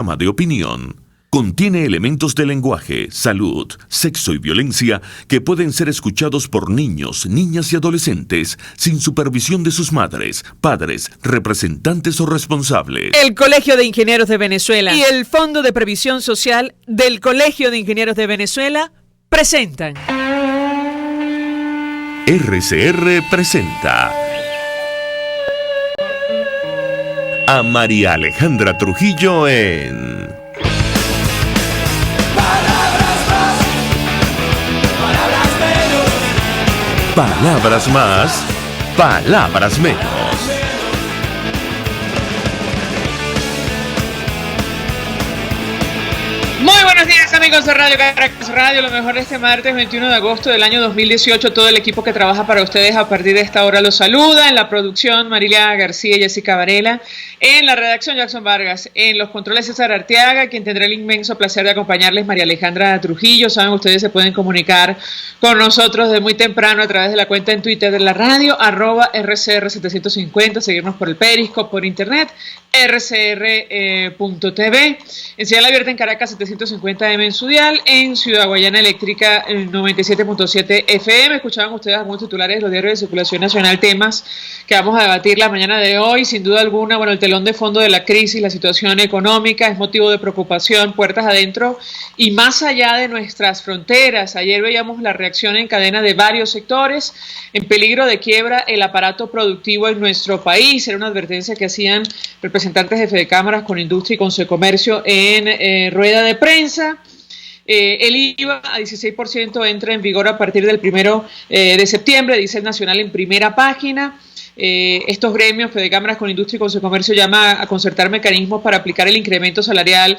Programa de opinión. Contiene elementos de lenguaje, salud, sexo y violencia que pueden ser escuchados por niños, niñas y adolescentes sin supervisión de sus madres, padres, representantes o responsables. El Colegio de Ingenieros de Venezuela y el Fondo de Previsión Social del Colegio de Ingenieros de Venezuela presentan. RCR presenta a María Alejandra Trujillo en Palabras más, palabras menos. Muy buenos días, amigos de Radio Caracas Radio, lo mejor de este martes 21 de agosto del año 2018. Todo el equipo que trabaja para ustedes a partir de esta hora los saluda. En la producción, Marilia García y Jessica Varela. En la redacción, Jackson Vargas. En los controles, César Arteaga, quien tendrá el inmenso placer de acompañarles, María Alejandra Trujillo. Saben, ustedes se pueden comunicar con nosotros de muy temprano a través de la cuenta en Twitter de la radio, @RCR750, seguirnos por el Periscope, por internet, rcr.tv, en señal abierta en Caracas 750M en su dial, en Ciudad Guayana Eléctrica 97.7 FM. Escuchaban ustedes algunos titulares de los diarios de circulación nacional, temas que vamos a debatir la mañana de hoy. Sin duda alguna, bueno, el telón de fondo de la crisis, la situación económica es motivo de preocupación, puertas adentro y más allá de nuestras fronteras. Ayer veíamos la reacción en cadena de varios sectores, en peligro de quiebra el aparato productivo en nuestro país. Era una advertencia que hacían representantes de Fedecámaras con Industria y con Secomercio en rueda de prensa. El IVA a 16% entra en vigor a partir del 1 de septiembre, dice el Nacional en primera página. Estos gremios, Fedecámaras con Industria y con Secomercio, llaman a concertar mecanismos para aplicar el incremento salarial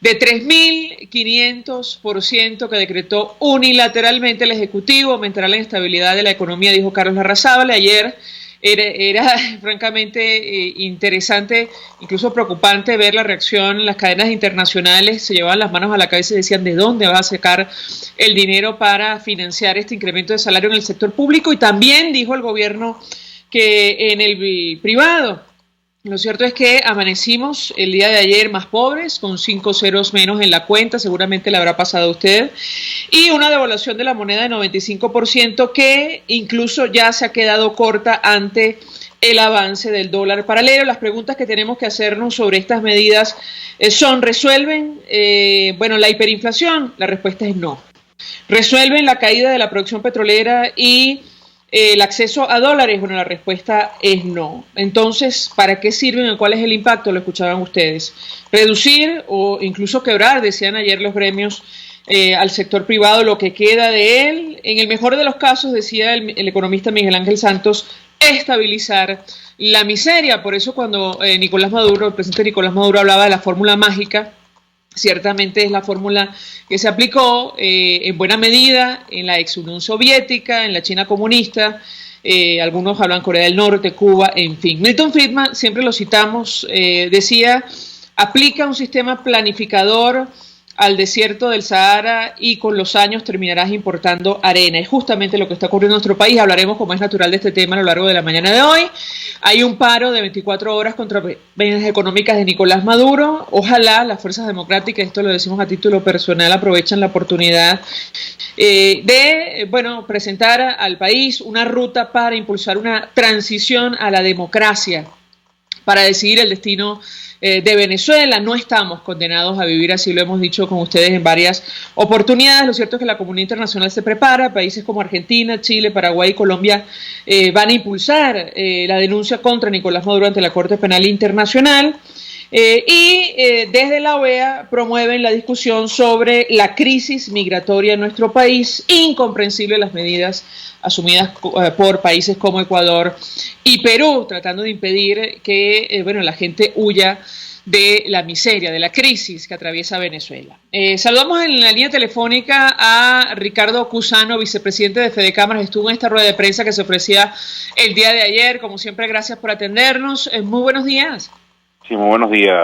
de 3.500% que decretó unilateralmente el Ejecutivo. Aumentará la inestabilidad de la economía, dijo Carlos Larrazábal. Ayer era francamente interesante, incluso preocupante ver la reacción en las cadenas internacionales. Se llevaban las manos a la cabeza y decían, ¿de dónde va a sacar el dinero para financiar este incremento de salario en el sector público? Y también dijo el gobierno que en el privado. Lo cierto es que amanecimos el día de ayer más pobres, con 5 ceros menos en la cuenta, seguramente le habrá pasado a usted, y una devaluación de la moneda de 95% que incluso ya se ha quedado corta ante el avance del dólar paralelo. Las preguntas que tenemos que hacernos sobre estas medidas son, ¿resuelven la hiperinflación? La respuesta es no. ¿Resuelven la caída de la producción petrolera y el acceso a dólares? Bueno, la respuesta es no. Entonces, ¿para qué sirven? ¿Cuál es el impacto? Lo escuchaban ustedes. Reducir o incluso quebrar, decían ayer los gremios, al sector privado, lo que queda de él. En el mejor de los casos, decía el economista Miguel Ángel Santos, estabilizar la miseria. Por eso cuando el presidente Nicolás Maduro hablaba de la fórmula mágica, ciertamente es la fórmula que se aplicó en buena medida en la ex Unión Soviética, en la China comunista, algunos hablan Corea del Norte, Cuba, en fin. Milton Friedman, siempre lo citamos, decía, aplica un sistema planificador al desierto del Sahara y con los años terminarás importando arena. Es justamente lo que está ocurriendo en nuestro país. Hablaremos, como es natural, de este tema a lo largo de la mañana de hoy. Hay un paro de 24 horas contra medidas económicas de Nicolás Maduro. Ojalá las fuerzas democráticas, esto lo decimos a título personal, aprovechen la oportunidad de presentar al país una ruta para impulsar una transición a la democracia, para decidir el destino de Venezuela. No estamos condenados a vivir así, lo hemos dicho con ustedes en varias oportunidades. Lo cierto es que la comunidad internacional se prepara. Países como Argentina, Chile, Paraguay y Colombia van a impulsar la denuncia contra Nicolás Maduro ante la Corte Penal Internacional. Desde la OEA promueven la discusión sobre la crisis migratoria en nuestro país. Incomprensible las medidas asumidas por países como Ecuador y Perú, tratando de impedir que la gente huya de la miseria, de la crisis que atraviesa Venezuela. Saludamos en la línea telefónica a Ricardo Cusano, vicepresidente de Fedecámaras. Estuvo en esta rueda de prensa que se ofrecía el día de ayer. Como siempre, gracias por atendernos. Muy buenos días. Sí, muy buenos días,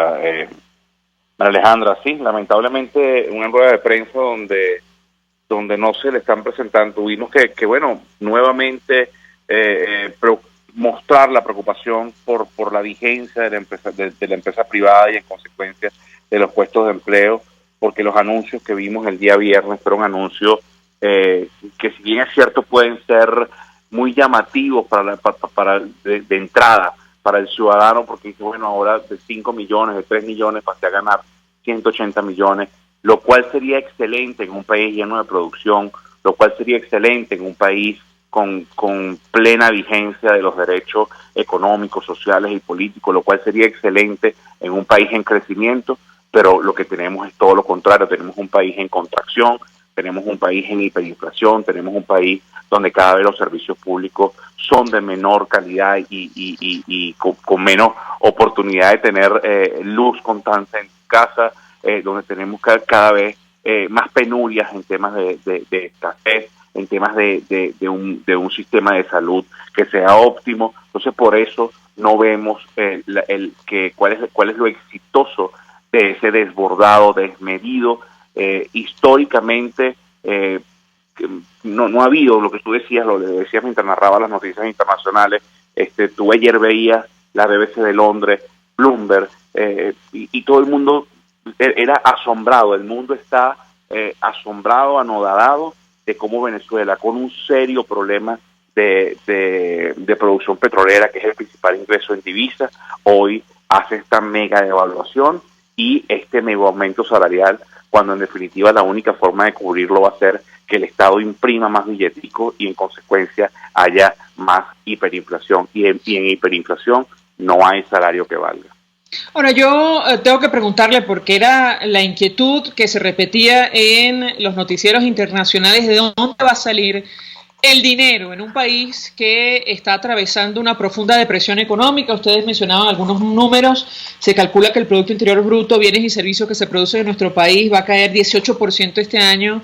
María Alejandra. Sí, lamentablemente una rueda de prensa donde no se le están presentando. Tuvimos que nuevamente mostrar la preocupación por la vigencia de la empresa privada y en consecuencia de los puestos de empleo, porque los anuncios que vimos el día viernes fueron anuncios que, si bien es cierto, pueden ser muy llamativos de entrada para el ciudadano, porque dice, bueno, ahora de 5 millones, de 3 millones, pasé a ganar 180 millones, lo cual sería excelente en un país lleno de producción, lo cual sería excelente en un país con plena vigencia de los derechos económicos, sociales y políticos, lo cual sería excelente en un país en crecimiento, pero lo que tenemos es todo lo contrario, tenemos un país en contracción, tenemos un país en hiperinflación, tenemos un país donde cada vez los servicios públicos son de menor calidad y con menos oportunidad de tener luz constante en casa, donde tenemos cada vez más penurias en temas de escasez, en temas de un sistema de salud que sea óptimo. Entonces, por eso no vemos cuál es lo exitoso de ese desbordado, desmedido. Históricamente no ha habido lo que tú decías, lo decías mientras narraba las noticias internacionales. Tú ayer veías la BBC de Londres, Bloomberg, y todo el mundo era asombrado. El mundo está asombrado, anodadado de cómo Venezuela, con un serio problema de producción petrolera, que es el principal ingreso en divisas, hoy hace esta mega devaluación y este mega aumento salarial, cuando en definitiva la única forma de cubrirlo va a ser que el Estado imprima más billetico y en consecuencia haya más hiperinflación. Y en hiperinflación no hay salario que valga. Ahora, yo tengo que preguntarle, porque era la inquietud que se repetía en los noticieros internacionales, de dónde va a salir el dinero en un país que está atravesando una profunda depresión económica. Ustedes mencionaban algunos números. Se calcula que el Producto Interior Bruto, bienes y servicios que se producen en nuestro país, va a caer 18% este año.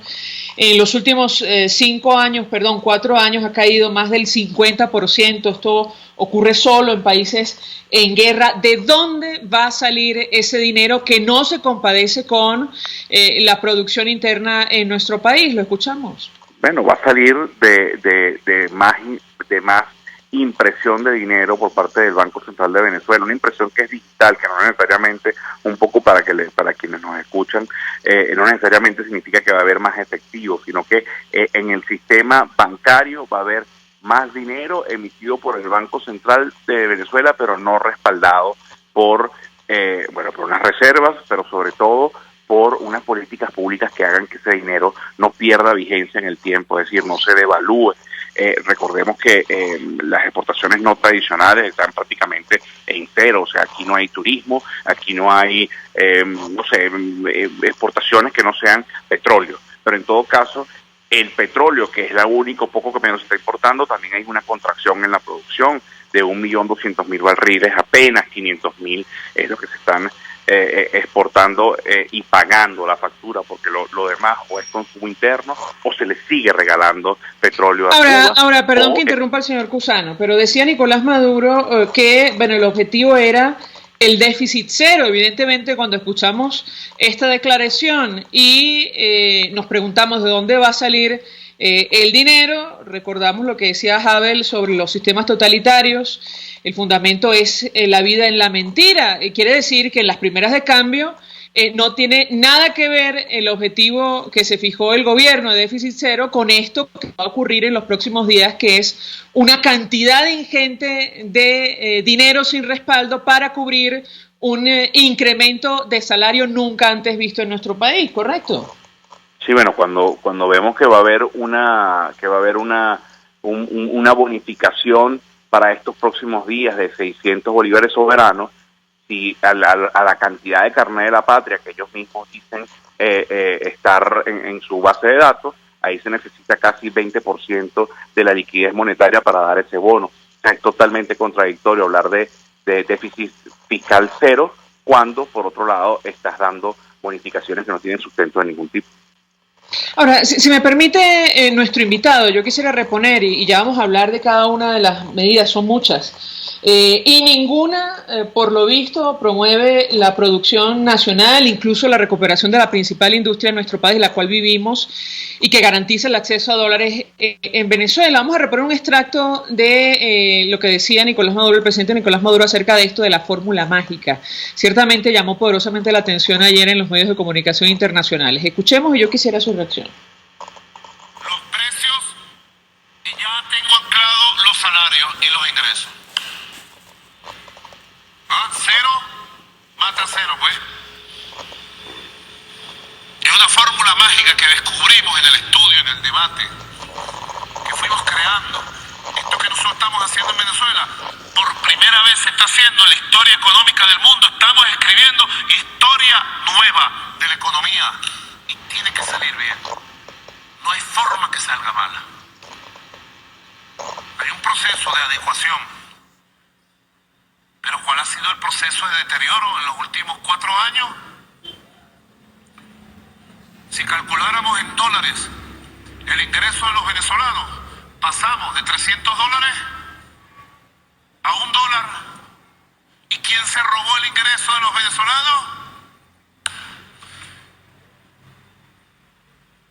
En los últimos 4 años ha caído más del 50%. Esto ocurre solo en países en guerra. ¿De dónde va a salir ese dinero que no se compadece con la producción interna en nuestro país? ¿Lo escuchamos? Bueno, va a salir de más impresión de dinero por parte del Banco Central de Venezuela, una impresión que es digital, que no necesariamente, un poco para quienes nos escuchan, no necesariamente significa que va a haber más efectivo, sino que en el sistema bancario va a haber más dinero emitido por el Banco Central de Venezuela, pero no respaldado por unas reservas, pero sobre todo por unas políticas públicas que hagan que ese dinero no pierda vigencia en el tiempo, es decir, no se devalúe. Recordemos que las exportaciones no tradicionales están prácticamente en cero, o sea, aquí no hay turismo, aquí no hay, exportaciones que no sean petróleo, pero en todo caso, el petróleo, que es lo único poco que menos se está importando, también hay una contracción en la producción de 1.200.000 barriles, apenas 500.000 es lo que se están exportando y pagando la factura, porque lo demás o es consumo interno o se le sigue regalando petróleo a Cuba. Ahora, perdón que interrumpa al señor Cusano, pero decía Nicolás Maduro que el objetivo era el déficit cero. Evidentemente, cuando escuchamos esta declaración y nos preguntamos de dónde va a salir el dinero, recordamos lo que decía Havel sobre los sistemas totalitarios. El fundamento es la vida en la mentira. Quiere decir que en las primeras de cambio no tiene nada que ver el objetivo que se fijó el gobierno de déficit cero con esto que va a ocurrir en los próximos días, que es una cantidad ingente de dinero sin respaldo para cubrir un incremento de salario nunca antes visto en nuestro país, ¿correcto? Sí, bueno, cuando vemos que va a haber una bonificación para estos próximos días de 600 bolívares soberanos, si a la cantidad de carnet de la patria que ellos mismos dicen estar en su base de datos, ahí se necesita casi 20% de la liquidez monetaria para dar ese bono. O sea, es totalmente contradictorio hablar de déficit fiscal cero cuando, por otro lado, estás dando bonificaciones que no tienen sustento de ningún tipo. Ahora, si me permite nuestro invitado, yo quisiera reponer, y ya vamos a hablar de cada una de las medidas, son muchas, Y ninguna, por lo visto, promueve la producción nacional, incluso la recuperación de la principal industria de nuestro país, la cual vivimos, y que garantiza el acceso a dólares en Venezuela. Vamos a reponer un extracto de lo que decía Nicolás Maduro, el presidente Nicolás Maduro, acerca de esto de la fórmula mágica. Ciertamente llamó poderosamente la atención ayer en los medios de comunicación internacionales. Escuchemos y yo quisiera su reacción. Los precios, y ya tengo anclado los salarios y los ingresos. Cero mata cero, pues. Es una fórmula mágica que descubrimos en el estudio, en el debate, que fuimos creando. Esto que nosotros estamos haciendo en Venezuela, por primera vez se está haciendo en la historia económica del mundo. Estamos escribiendo historia nueva de la economía y tiene que salir bien. No hay forma que salga mala. Hay un proceso de adecuación. Pero ¿cuál ha sido el proceso de deterioro en los últimos 4 años? Si calculáramos en dólares el ingreso de los venezolanos, pasamos de $300 a $1. ¿Y quién se robó el ingreso de los venezolanos?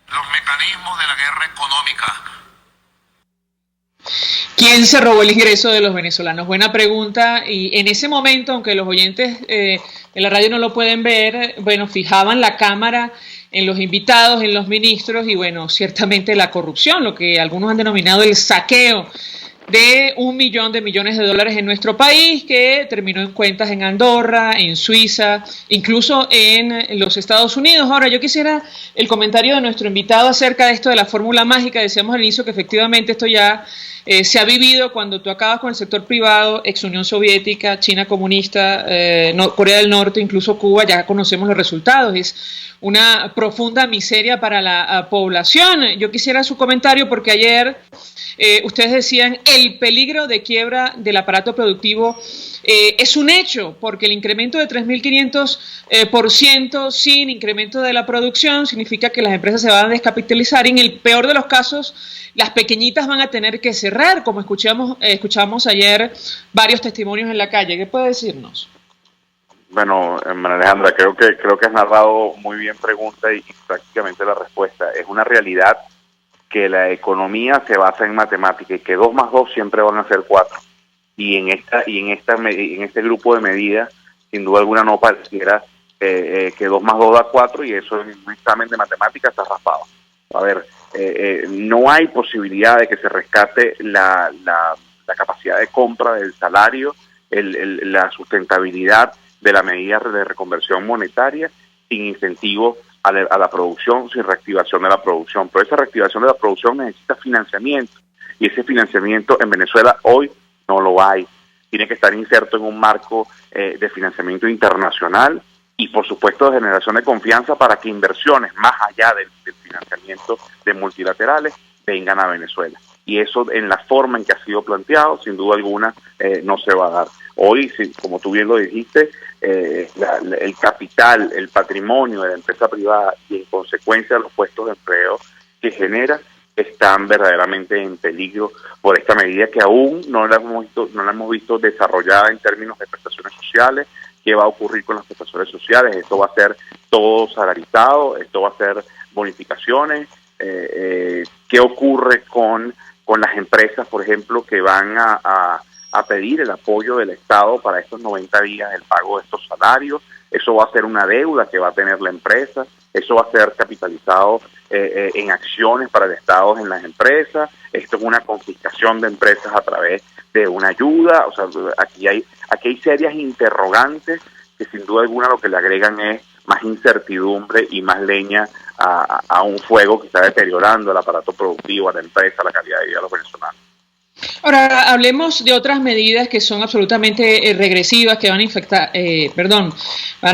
Los mecanismos de la guerra económica. ¿Quién se robó el ingreso de los venezolanos? Buena pregunta. Y en ese momento, aunque los oyentes de la radio no lo pueden ver, bueno, fijaban la cámara en los invitados, en los ministros y, bueno, ciertamente la corrupción, lo que algunos han denominado el saqueo de $1 millón de millones de dólares en nuestro país, que terminó en cuentas en Andorra, en Suiza, incluso en los Estados Unidos. Ahora, yo quisiera el comentario de nuestro invitado acerca de esto de la fórmula mágica. Decíamos al inicio que efectivamente esto ya se ha vivido cuando tú acabas con el sector privado, ex Unión Soviética, China comunista, Corea del Norte, incluso Cuba, ya conocemos los resultados. Es una profunda miseria para la población. Yo quisiera su comentario porque ayer ustedes decían el peligro de quiebra del aparato productivo es un hecho, porque el incremento de 3.500% sin incremento de la producción significa que las empresas se van a descapitalizar y en el peor de los casos las pequeñitas van a tener que cerrar, como escuchamos ayer varios testimonios en la calle. ¿Qué puede decirnos? Bueno, María Alejandra, creo que has narrado muy bien pregunta y prácticamente la respuesta. Es una realidad que la economía se basa en matemática y que 2 más 2 siempre van a ser 4. Y en este grupo de medidas, sin duda alguna no pareciera que 2 más 2 da 4 y eso en un examen de matemáticas está raspado. A ver, no hay posibilidad de que se rescate la capacidad de compra del salario, la sustentabilidad de la medida de reconversión monetaria sin incentivo a la producción, sin reactivación de la producción. Pero esa reactivación de la producción necesita financiamiento y ese financiamiento en Venezuela hoy no lo hay. Tiene que estar inserto en un marco de financiamiento internacional y por supuesto de generación de confianza para que inversiones más allá del financiamiento de multilaterales vengan a Venezuela. Y eso en la forma en que ha sido planteado, sin duda alguna, no se va a dar. Hoy, como tú bien lo dijiste, el capital, el patrimonio de la empresa privada y en consecuencia los puestos de empleo que genera están verdaderamente en peligro por esta medida que aún no la hemos visto desarrollada en términos de prestaciones sociales. ¿Qué va a ocurrir con las prestaciones sociales? Esto va a ser todo salarizado, esto va a ser bonificaciones. ¿Qué ocurre con las empresas, por ejemplo, que van a pedir el apoyo del Estado para estos 90 días del pago de estos salarios? Eso va a ser una deuda que va a tener la empresa, eso va a ser capitalizado en acciones para el Estado en las empresas, esto es una confiscación de empresas a través de una ayuda. O sea, aquí hay serias interrogantes que sin duda alguna lo que le agregan es más incertidumbre y más leña a un fuego que está deteriorando el aparato productivo, a la empresa, a la calidad de vida de los venezolanos. Ahora, hablemos de otras medidas que son absolutamente regresivas, que van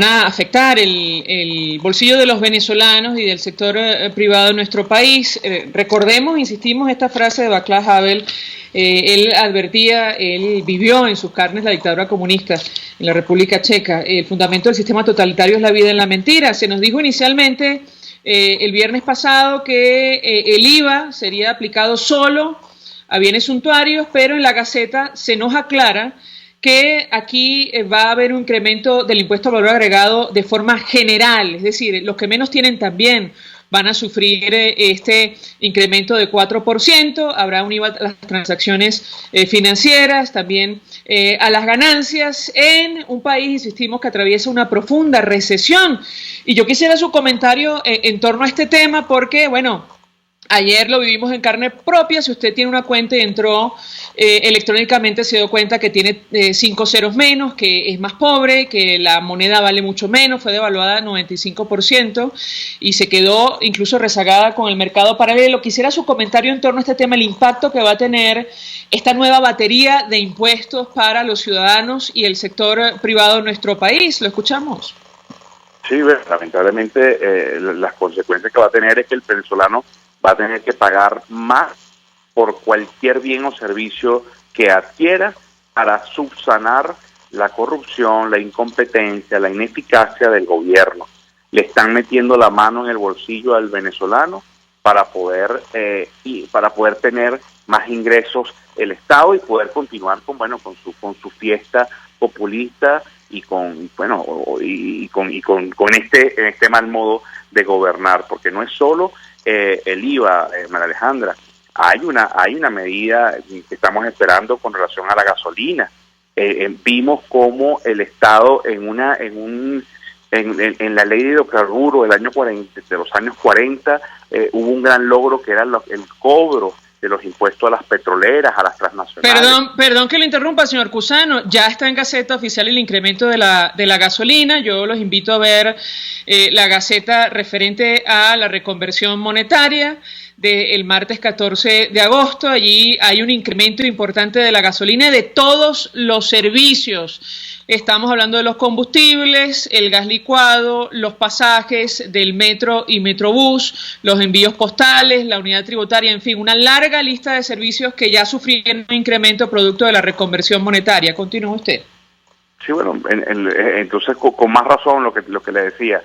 a afectar el bolsillo de los venezolanos y del sector privado de nuestro país. Recordemos, insistimos, esta frase de Václav Havel. Él vivió en sus carnes la dictadura comunista en la República Checa. El fundamento del sistema totalitario es la vida en la mentira. Se nos dijo inicialmente el viernes pasado que el IVA sería aplicado solo a bienes suntuarios, pero en la Gaceta se nos aclara que aquí va a haber un incremento del impuesto al valor agregado de forma general, es decir, los que menos tienen también van a sufrir este incremento de 4%, habrá un IVA a las transacciones financieras, también a las ganancias en un país, insistimos, que atraviesa una profunda recesión. Y yo quisiera su comentario en torno a este tema porque, bueno, ayer lo vivimos en carne propia. Si usted tiene una cuenta y entró electrónicamente, se dio cuenta que tiene 5 ceros menos, que es más pobre, que la moneda vale mucho menos, fue devaluada 95% y se quedó incluso rezagada con el mercado paralelo. Quisiera su comentario en torno a este tema, el impacto que va a tener esta nueva batería de impuestos para los ciudadanos y el sector privado de nuestro país. ¿Lo escuchamos? Sí, lamentablemente las consecuencias que va a tener es que el venezolano va a tener que pagar más por cualquier bien o servicio que adquiera para subsanar la corrupción, la incompetencia, la ineficacia del gobierno. Le están metiendo la mano en el bolsillo al venezolano para poder tener más ingresos el Estado y poder continuar con su fiesta populista y con este mal modo de gobernar, porque no es solo el IVA, María Alejandra. Hay una medida que estamos esperando con relación a la gasolina. Vimos cómo el Estado en la ley de hidrocarburos de los años 40 hubo un gran logro que era el cobro de los impuestos a las petroleras, a las transnacionales. Perdón que le interrumpa, señor Cusano, ya está en Gaceta Oficial el incremento de la gasolina. Yo los invito a ver la Gaceta referente a la reconversión monetaria del martes 14 de agosto. Allí hay un incremento importante de la gasolina y de todos los servicios. Estamos hablando de los combustibles, el gas licuado, los pasajes del metro y metrobús, los envíos postales, la unidad tributaria, en fin, una larga lista de servicios que ya sufrieron un incremento producto de la reconversión monetaria. Continúa usted. Sí, bueno, entonces con más razón lo que le decía.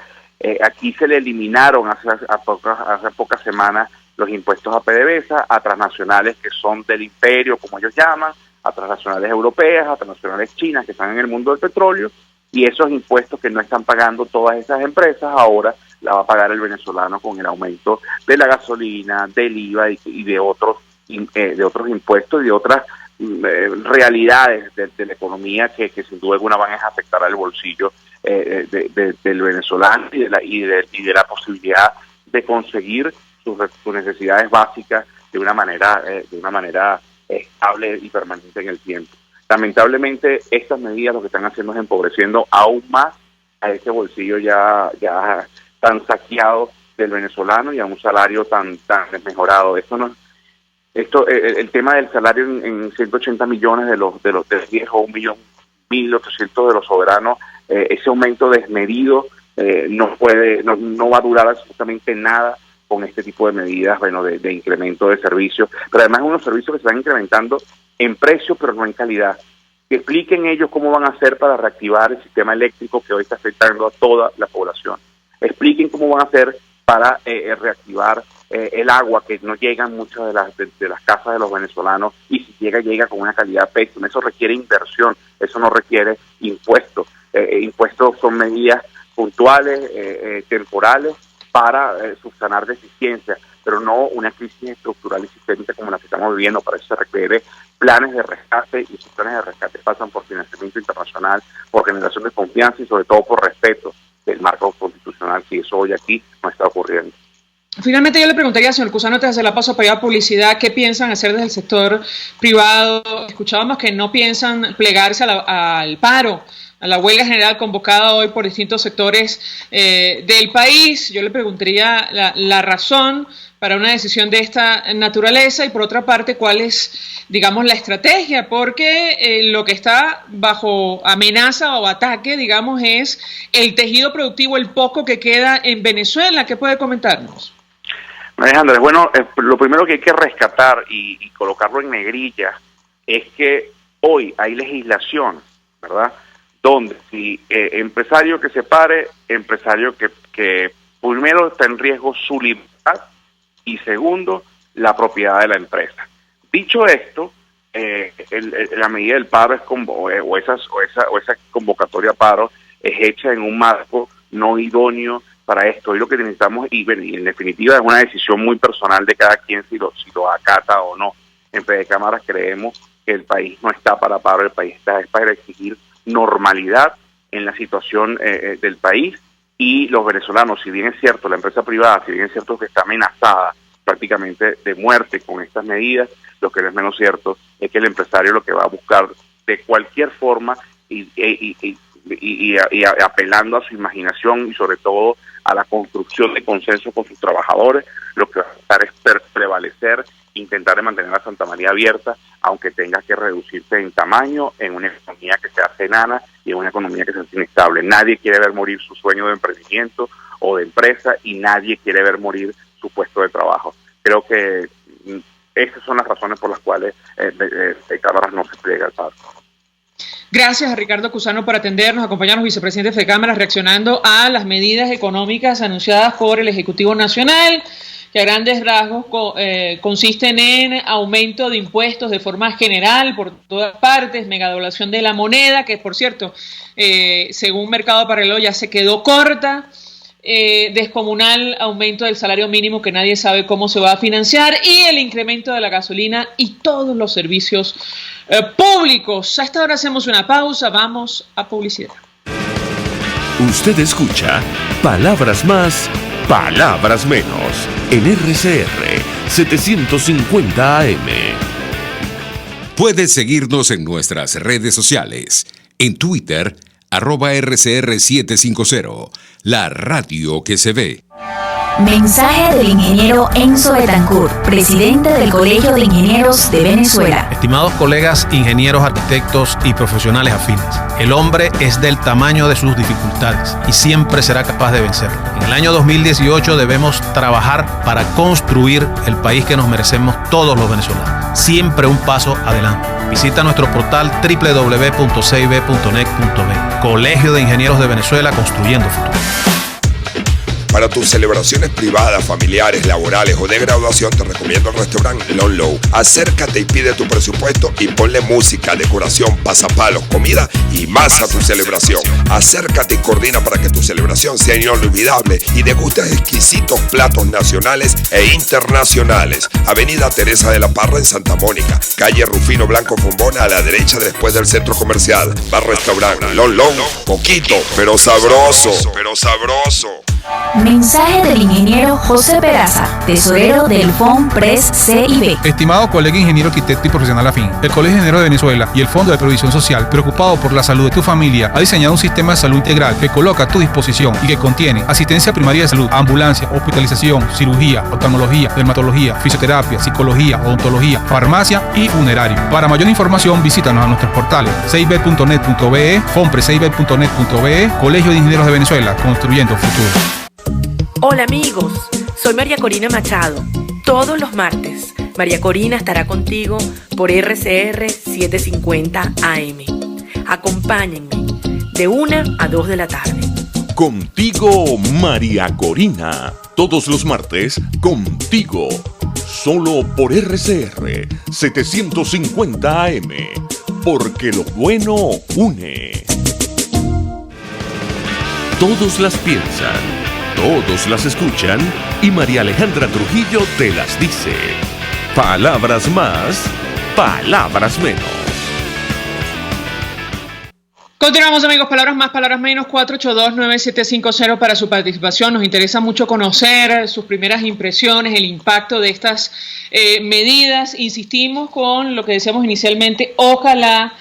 Aquí se le eliminaron hace pocas semanas los impuestos a PDVSA, a transnacionales que son del imperio, como ellos llaman, a transnacionales europeas, a transnacionales chinas que están en el mundo del petróleo, y esos impuestos que no están pagando todas esas empresas, ahora la va a pagar el venezolano con el aumento de la gasolina, del IVA y de otros impuestos y de otras realidades de la economía que sin duda alguna van a afectar al bolsillo del venezolano y de la posibilidad de conseguir sus necesidades básicas de una manera estable y permanente en el tiempo. Lamentablemente, estas medidas lo que están haciendo es empobreciendo aún más a ese bolsillo ya tan saqueado del venezolano y a un salario tan desmejorado. El tema del salario en 180 millones de los viejos, 1.800.000 de los soberanos, ese aumento desmedido no va a durar absolutamente nada con este tipo de medidas, de incremento de servicios, pero además unos servicios que se están incrementando en precio, pero no en calidad. Que expliquen ellos cómo van a hacer para reactivar el sistema eléctrico que hoy está afectando a toda la población. Expliquen cómo van a hacer para reactivar el agua, que no llegan muchas de las casas de los venezolanos, y si llega con una calidad pésima. Eso requiere inversión, eso no requiere impuestos. Impuestos son medidas puntuales, temporales, para subsanar deficiencias, pero no una crisis estructural y sistémica como la que estamos viviendo. Para eso se requiere planes de rescate, y esos planes de rescate pasan por financiamiento internacional, por generación de confianza y sobre todo por respeto del marco constitucional, que eso hoy aquí no está ocurriendo. Finalmente yo le preguntaría, señor Cusano, antes de hacer la paso para ir a publicidad, ¿qué piensan hacer desde el sector privado? Escuchábamos que no piensan plegarse al paro, a la huelga general convocada hoy por distintos sectores del país. Yo le preguntaría la razón para una decisión de esta naturaleza y, por otra parte, cuál es, digamos, la estrategia, porque lo que está bajo amenaza o ataque, digamos, es el tejido productivo, el poco que queda en Venezuela. ¿Qué puede comentarnos? Alejandra, bueno, lo primero que hay que rescatar y colocarlo en negrilla es que hoy hay legislación, ¿verdad?, donde si empresario que se pare, empresario que primero está en riesgo su libertad y segundo, la propiedad de la empresa. Dicho esto, la medida del paro o esa convocatoria a paro es hecha en un marco no idóneo para esto. Y lo que necesitamos, y en definitiva es una decisión muy personal de cada quien si lo acata o no. En PD Cámaras creemos que el país no está para paro, el país está para exigir normalidad en la situación del país, y los venezolanos, si bien es cierto, la empresa privada, si bien es cierto que está amenazada prácticamente de muerte con estas medidas, lo que no es menos cierto es que el empresario lo que va a buscar de cualquier forma y apelando a su imaginación y sobre todo a la construcción de consenso con sus trabajadores, lo que va a estar es prevalecer, intentar de mantener a Santa María abierta, aunque tenga que reducirse en tamaño, en una economía que se hace enana y en una economía que se hace inestable. Nadie quiere ver morir su sueño de emprendimiento o de empresa, y nadie quiere ver morir su puesto de trabajo. Creo que esas son las razones por las cuales Cámaras no se pliega al paro. Gracias a Ricardo Cusano por atendernos, acompañarnos, vicepresidente de Cámaras, reaccionando a las medidas económicas anunciadas por el Ejecutivo Nacional, que a grandes rasgos consisten en aumento de impuestos de forma general por todas partes, megadevaluación de la moneda, que por cierto, según Mercado Paralelo ya se quedó corta, descomunal aumento del salario mínimo que nadie sabe cómo se va a financiar, y el incremento de la gasolina y todos los servicios públicos. A esta hora hacemos una pausa, vamos a publicidad. Usted escucha Palabras Más, Palabras Menos en RCR 750 AM. Puedes seguirnos en nuestras redes sociales. En Twitter, @RCR750, la radio que se ve. Mensaje del ingeniero Enzo Betancourt, presidente del Colegio de Ingenieros de Venezuela. Estimados colegas, ingenieros, arquitectos y profesionales afines, el hombre es del tamaño de sus dificultades y siempre será capaz de vencerlo. En el año 2018 debemos trabajar para construir el país que nos merecemos todos los venezolanos. Siempre un paso adelante. Visita nuestro portal www.cib.net.be. Colegio de Ingenieros de Venezuela, construyendo futuro. Para tus celebraciones privadas, familiares, laborales o de graduación, te recomiendo el restaurante Long Low. Acércate y pide tu presupuesto y ponle música, decoración, pasapalos, comida y más a tu celebración. Acércate y coordina para que tu celebración sea inolvidable y degustes exquisitos platos nacionales e internacionales. Avenida Teresa de la Parra en Santa Mónica, calle Rufino Blanco Fombona, a la derecha después del centro comercial. Bar restaurante Long Low, poquito, pero sabroso. Mensaje del ingeniero José Peraza, tesorero del FONPRES CIB. Estimado colega ingeniero, arquitecto y profesional afín, el Colegio de Ingenieros de Venezuela y el Fondo de Previsión Social, preocupado por la salud de tu familia, ha diseñado un sistema de salud integral que coloca a tu disposición y que contiene asistencia primaria de salud, ambulancia, hospitalización, cirugía, oftalmología, dermatología, fisioterapia, psicología, odontología, farmacia y funerario. Para mayor información, visítanos a nuestros portales cib.net.be, fonprescib.net.be, Colegio de Ingenieros de Venezuela, construyendo futuro. Hola amigos, soy María Corina Machado. Todos los martes, María Corina estará contigo por RCR 750 AM. Acompáñenme de 1 a 2 de la tarde. Contigo, María Corina. Todos los martes, contigo. Solo por RCR 750 AM. Porque lo bueno une. Todos las piensan, todos las escuchan y María Alejandra Trujillo te las dice. Palabras más, palabras menos. Continuamos, amigos, palabras más, palabras menos, 482-9750 para su participación. Nos interesa mucho conocer sus primeras impresiones, el impacto de estas medidas. Insistimos con lo que decíamos inicialmente, ojalá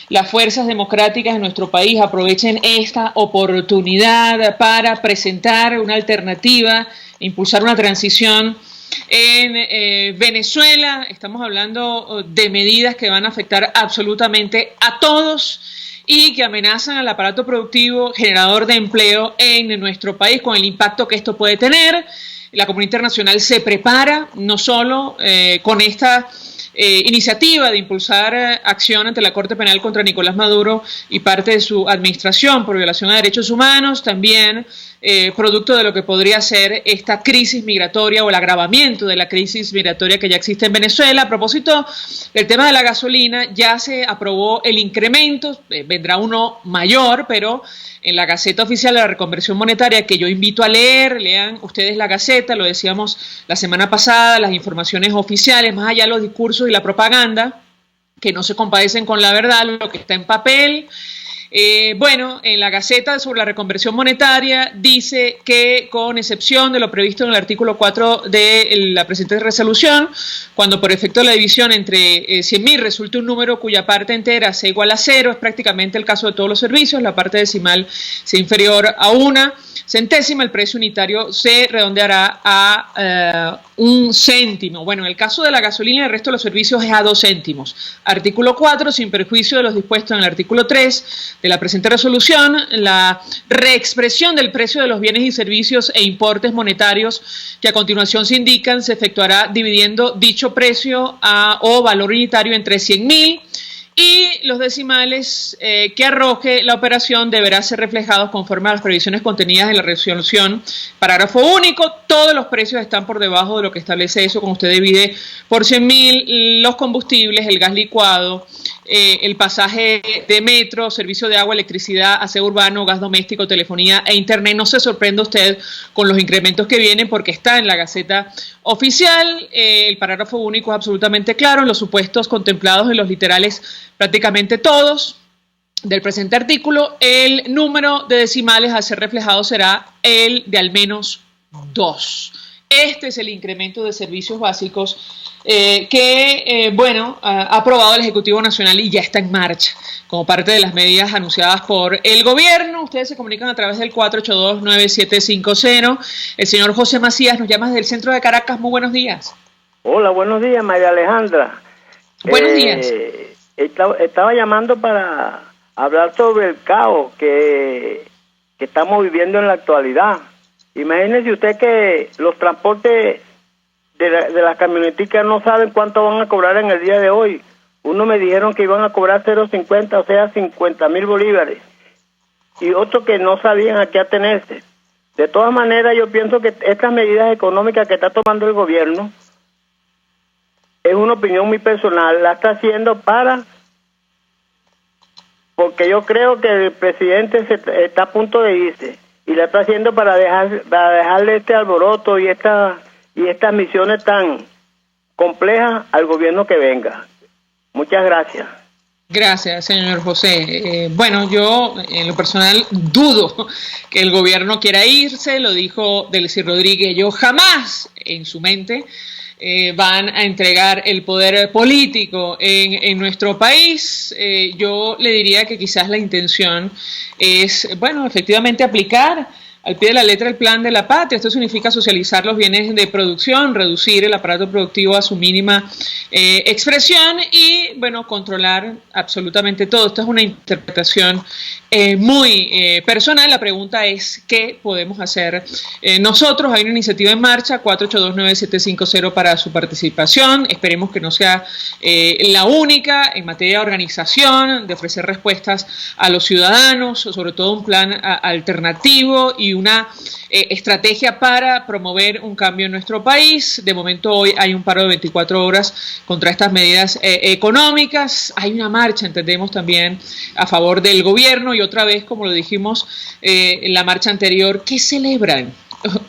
las fuerzas democráticas de nuestro país aprovechen esta oportunidad para presentar una alternativa, impulsar una transición en Venezuela. Estamos hablando de medidas que van a afectar absolutamente a todos y que amenazan al aparato productivo generador de empleo en nuestro país, con el impacto que esto puede tener. La comunidad internacional se prepara no solo con esta iniciativa de impulsar acción ante la Corte Penal contra Nicolás Maduro y parte de su administración por violación a derechos humanos, también producto de lo que podría ser esta crisis migratoria o el agravamiento de la crisis migratoria que ya existe en Venezuela. A propósito del tema de la gasolina, ya se aprobó el incremento, vendrá uno mayor, pero en la Gaceta Oficial de la Reconversión Monetaria, que yo invito a leer, lean ustedes la Gaceta, lo decíamos la semana pasada, las informaciones oficiales, más allá de los discursos y la propaganda, que no se compadecen con la verdad, lo que está en papel. Bueno, en la Gaceta sobre la reconversión monetaria dice que, con excepción de lo previsto en el artículo 4 de la presente resolución, cuando por efecto de la división entre 100.000 resulte un número cuya parte entera sea igual a 0, es prácticamente el caso de todos los servicios, la parte decimal sea inferior a 1 centésima, el precio unitario se redondeará a 1 céntimo. Bueno, en el caso de la gasolina y el resto de los servicios es a 2 céntimos. Artículo 4, sin perjuicio de los dispuestos en el artículo 3 de la presente resolución, la reexpresión del precio de los bienes y servicios e importes monetarios que a continuación se indican se efectuará dividiendo dicho precio o valor unitario entre 100.000 y los decimales que arroje la operación deberá ser reflejados conforme a las previsiones contenidas en la resolución. Parágrafo único, todos los precios están por debajo de lo que establece eso, cuando usted divide por 100.000 los combustibles, el gas licuado, el pasaje de metro, servicio de agua, electricidad, aseo urbano, gas doméstico, telefonía e internet. No se sorprenda usted con los incrementos que vienen, porque está en la Gaceta Oficial. El parágrafo único es absolutamente claro en los supuestos contemplados en los literales prácticamente todos del presente artículo. El número de decimales a ser reflejado será el de al menos 2. Este es el incremento de servicios básicos que ha aprobado el Ejecutivo Nacional y ya está en marcha como parte de las medidas anunciadas por el gobierno. Ustedes se comunican a través del 482-9750. El señor José Macías nos llama desde el centro de Caracas. Muy buenos días. Hola, buenos días, María Alejandra. Buenos días. Estaba llamando para hablar sobre el caos que estamos viviendo en la actualidad. Imagínese usted que los transportes de las camioneticas no saben cuánto van a cobrar en el día de hoy. Uno me dijeron que iban a cobrar 0.50, o sea, 50.000 bolívares. Y otros que no sabían a qué atenerse. De todas maneras, yo pienso que estas medidas económicas que está tomando el gobierno, es una opinión muy personal, la está haciendo porque yo creo que el presidente está a punto de irse. Y la está haciendo para dejarle este alboroto y estas misiones tan complejas al gobierno que venga. Muchas gracias. Gracias, señor José. Yo en lo personal dudo que el gobierno quiera irse, lo dijo Delcy Rodríguez. Yo jamás en su mente van a entregar el poder político en nuestro país. Yo le diría que quizás la intención es, efectivamente aplicar al pie de la letra el plan de la patria. Esto significa socializar los bienes de producción, reducir el aparato productivo a su mínima expresión y, controlar absolutamente todo. Esto es una interpretación muy personal. La pregunta es, ¿qué podemos hacer nosotros? Hay una iniciativa en marcha, 4829750 para su participación. Esperemos que no sea la única en materia de organización, de ofrecer respuestas a los ciudadanos, sobre todo un plan alternativo y una estrategia para promover un cambio en nuestro país. De momento hoy hay un paro de 24 horas contra estas medidas económicas. Hay una marcha, entendemos, también a favor del gobierno y otra vez, como lo dijimos en la marcha anterior, ¿qué celebran?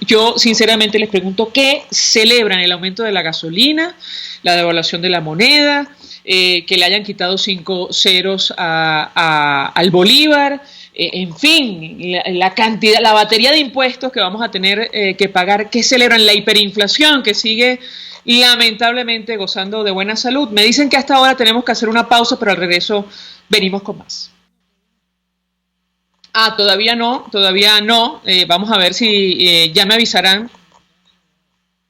Yo sinceramente les pregunto, ¿qué celebran? ¿El aumento de la gasolina? ¿La devaluación de la moneda? ¿Que le hayan quitado 5 ceros al bolívar? En fin, la cantidad, la batería de impuestos que vamos a tener que pagar. ¿Qué celebran? La hiperinflación que sigue lamentablemente gozando de buena salud. Me dicen que hasta ahora tenemos que hacer una pausa, pero al regreso venimos con más. Todavía no. Vamos a ver si ya me avisarán.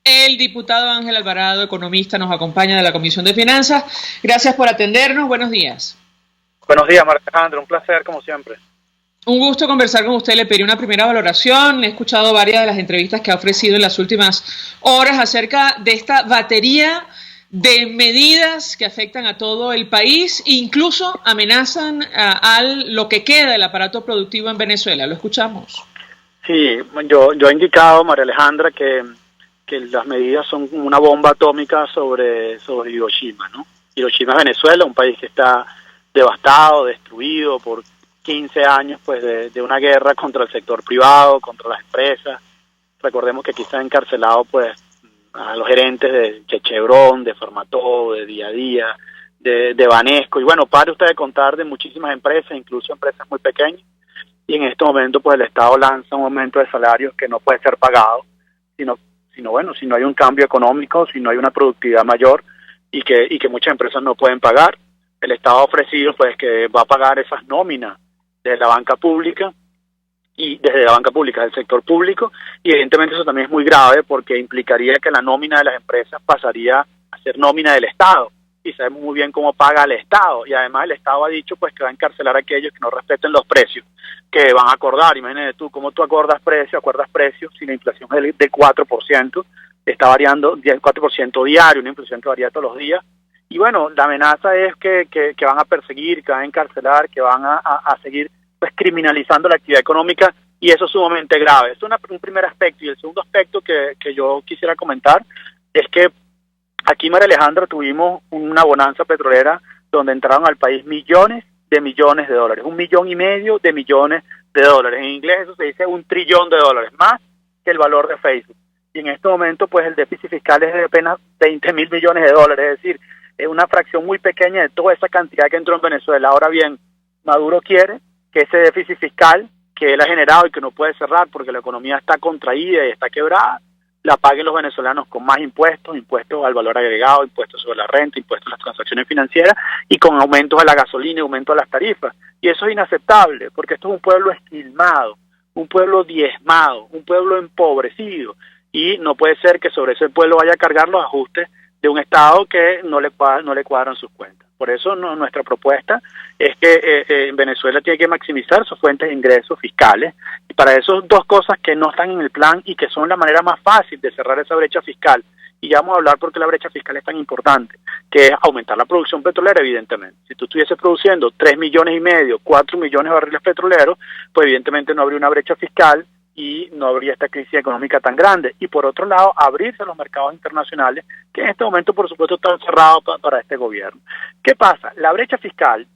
El diputado Ángel Alvarado, economista, nos acompaña de la Comisión de Finanzas. Gracias por atendernos. Buenos días. Buenos días, María Alejandra. Un placer, como siempre. Un gusto conversar con usted. Le pedí una primera valoración. He escuchado varias de las entrevistas que ha ofrecido en las últimas horas acerca de esta batería de medidas que afectan a todo el país, incluso amenazan a lo que queda del aparato productivo en Venezuela. Lo escuchamos. Sí, yo he indicado, María Alejandra, que las medidas son una bomba atómica sobre Hiroshima, ¿no? Hiroshima es Venezuela, un país que está devastado, destruido por 15 años pues de una guerra contra el sector privado, contra las empresas. Recordemos que aquí están encarcelados pues a los gerentes de Chevron, de Farmatodo, de Día a Día, de Banesco, y bueno, pare usted de contar de muchísimas empresas, incluso empresas muy pequeñas, y en este momento pues el Estado lanza un aumento de salarios que no puede ser pagado, sino bueno, si no hay un cambio económico, si no hay una productividad mayor y que muchas empresas no pueden pagar. El Estado ha ofrecido pues que va a pagar esas nóminas de la banca pública y desde la banca pública del sector público, y evidentemente eso también es muy grave porque implicaría que la nómina de las empresas pasaría a ser nómina del Estado, y sabemos muy bien cómo paga el Estado, y además el Estado ha dicho pues que va a encarcelar a aquellos que no respeten los precios que van a acordar. Imagínate tú, cómo tú acuerdas precios si la inflación es del 4%, está variando 4% diario, una inflación que varía todos los días, y bueno, la amenaza es que van a perseguir, que van a encarcelar, que van a seguir pues criminalizando la actividad económica, y eso es sumamente grave. Es un primer aspecto, y el segundo aspecto que yo quisiera comentar es que aquí, María Alejandra, tuvimos una bonanza petrolera donde entraron al país millones de dólares, 1,5 millones de millones de dólares. En inglés eso se dice $1 trillón, más que el valor de Facebook. Y en este momento, pues el déficit fiscal es de apenas 20,000 millones de dólares, es decir, es una fracción muy pequeña de toda esa cantidad que entró en Venezuela. Ahora bien, Maduro quiere que ese déficit fiscal que él ha generado y que no puede cerrar porque la economía está contraída y está quebrada, la paguen los venezolanos con más impuestos al valor agregado, impuestos sobre la renta, impuestos a las transacciones financieras, y con aumentos a la gasolina y aumentos a las tarifas. Y eso es inaceptable, porque esto es un pueblo esquilmado, un pueblo diezmado, un pueblo empobrecido, y no puede ser que sobre ese pueblo vaya a cargar los ajustes de un Estado que no le cuadran sus cuentas. Por eso nuestra propuesta es que Venezuela tiene que maximizar sus fuentes de ingresos fiscales, y para eso dos cosas que no están en el plan y que son la manera más fácil de cerrar esa brecha fiscal. Y ya vamos a hablar por qué la brecha fiscal es tan importante, que es aumentar la producción petrolera, evidentemente. Si tú estuvieses produciendo 3,5 millones, 4 millones de barriles petroleros, pues evidentemente no habría una brecha fiscal y no habría esta crisis económica tan grande. Y por otro lado, abrirse a los mercados internacionales, que en este momento, por supuesto, están cerrados para este gobierno. ¿Qué pasa? La brecha fiscal,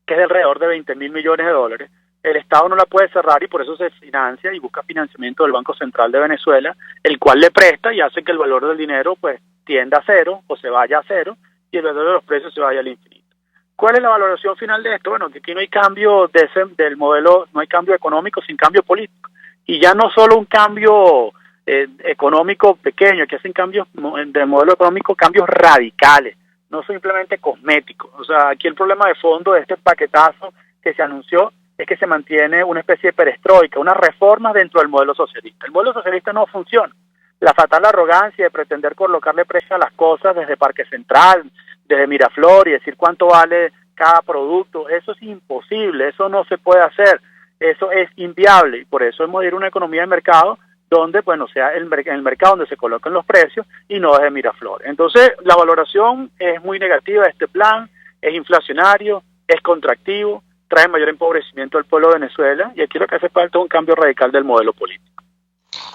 que es de alrededor de 20,000 millones de dólares, el Estado no la puede cerrar, y por eso se financia y busca financiamiento del Banco Central de Venezuela, el cual le presta y hace que el valor del dinero pues tienda a cero o se vaya a cero, y el valor de los precios se vaya al infinito. ¿Cuál es la valoración final de esto? Bueno, que aquí no hay cambio del modelo, no hay cambio económico sin cambio político. Y ya no solo un cambio económico pequeño, que hacen cambios del modelo económico, cambios radicales, no simplemente cosméticos. O sea, aquí el problema de fondo de este paquetazo que se anunció es que se mantiene una especie de perestroika, una reforma dentro del modelo socialista. El modelo socialista no funciona. La fatal arrogancia de pretender colocarle precio a las cosas desde Parque Central, desde Miraflor, y decir cuánto vale cada producto, eso es imposible, eso no se puede hacer. Eso es inviable, y por eso hemos de ir a una economía de mercado donde, bueno, sea en el mercado donde se coloquen los precios y no desde Miraflores. Entonces, la valoración es muy negativa de este plan, es inflacionario, es contractivo, trae mayor empobrecimiento al pueblo de Venezuela, y aquí lo que hace falta es un cambio radical del modelo político.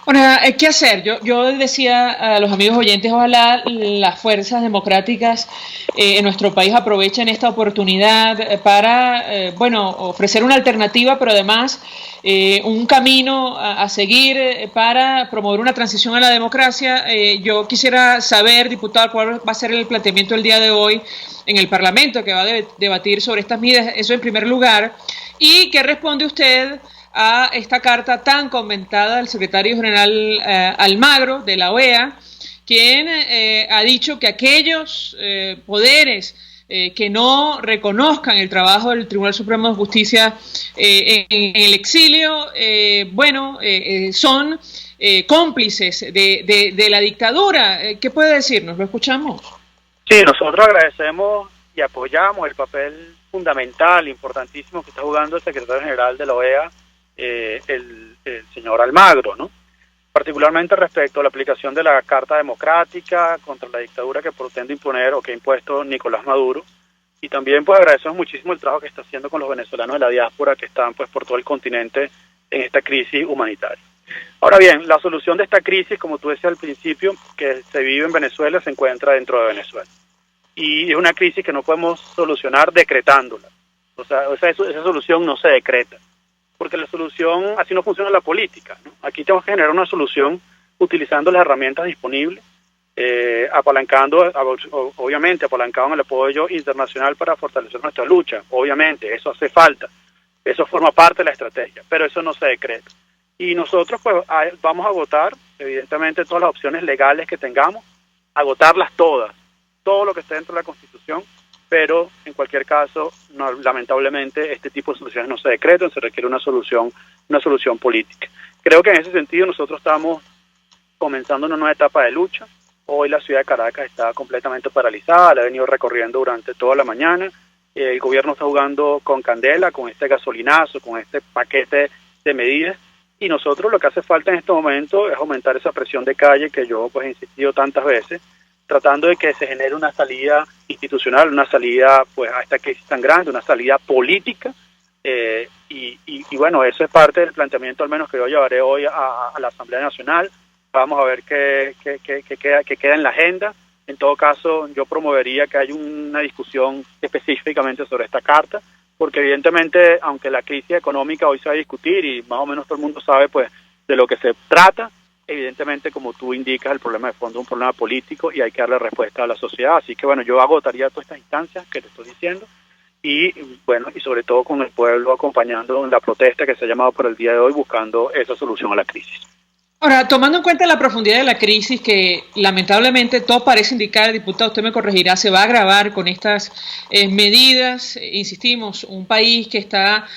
Bueno, ¿qué hacer? Yo decía a los amigos oyentes, ojalá las fuerzas democráticas en nuestro país aprovechen esta oportunidad para, ofrecer una alternativa, pero además un camino a seguir para promover una transición a la democracia. Yo quisiera saber, diputado, cuál va a ser el planteamiento el día de hoy en el Parlamento, que va a debatir sobre estas medidas, eso en primer lugar, y qué responde usted a esta carta tan comentada del secretario general Almagro de la OEA, quien ha dicho que aquellos poderes que no reconozcan el trabajo del Tribunal Supremo de Justicia en el exilio, son cómplices de la dictadura. ¿Qué puede decirnos? ¿Lo escuchamos? Sí, nosotros agradecemos y apoyamos el papel fundamental, importantísimo que está jugando el secretario general de la OEA, el señor Almagro, ¿no? Particularmente respecto a la aplicación de la Carta Democrática contra la dictadura que pretende imponer o que ha impuesto Nicolás Maduro. Y también pues agradecemos muchísimo el trabajo que está haciendo con los venezolanos de la diáspora que están pues por todo el continente en esta crisis humanitaria. Ahora bien, la solución de esta crisis, como tú decías al principio, que se vive en Venezuela, se encuentra dentro de Venezuela. Y es una crisis que no podemos solucionar decretándola. O sea, esa solución no se decreta, porque la solución, así no funciona la política, ¿no? Aquí tenemos que generar una solución utilizando las herramientas disponibles, obviamente apalancado en el apoyo internacional para fortalecer nuestra lucha. Obviamente, eso hace falta, eso forma parte de la estrategia, pero eso no se decreta. Y nosotros pues vamos a agotar, evidentemente, todas las opciones legales que tengamos, agotarlas todas, todo lo que esté dentro de la Constitución, pero en cualquier caso, no, lamentablemente, este tipo de soluciones no se decretan, se requiere una solución política. Creo que en ese sentido nosotros estamos comenzando una nueva etapa de lucha. Hoy la ciudad de Caracas está completamente paralizada, la he venido recorriendo durante toda la mañana. El gobierno está jugando con candela, con este gasolinazo, con este paquete de medidas, y nosotros lo que hace falta en este momento es aumentar esa presión de calle que yo pues he insistido tantas veces, tratando de que se genere una salida institucional, una salida pues a esta crisis tan grande, una salida política, y bueno, eso es parte del planteamiento al menos que yo llevaré hoy a la Asamblea Nacional. Vamos a ver qué queda en la agenda. En todo caso, yo promovería que haya una discusión específicamente sobre esta carta, porque evidentemente, aunque la crisis económica hoy se va a discutir y más o menos todo el mundo sabe pues de lo que se trata, evidentemente, como tú indicas, el problema de fondo es un problema político y hay que darle respuesta a la sociedad. Así que bueno, yo agotaría todas estas instancias que te estoy diciendo y bueno, y sobre todo con el pueblo acompañando en la protesta que se ha llamado por el día de hoy buscando esa solución a la crisis. Ahora, tomando en cuenta la profundidad de la crisis que lamentablemente todo parece indicar, diputado, usted me corregirá, se va a agravar con estas medidas, insistimos, un país que está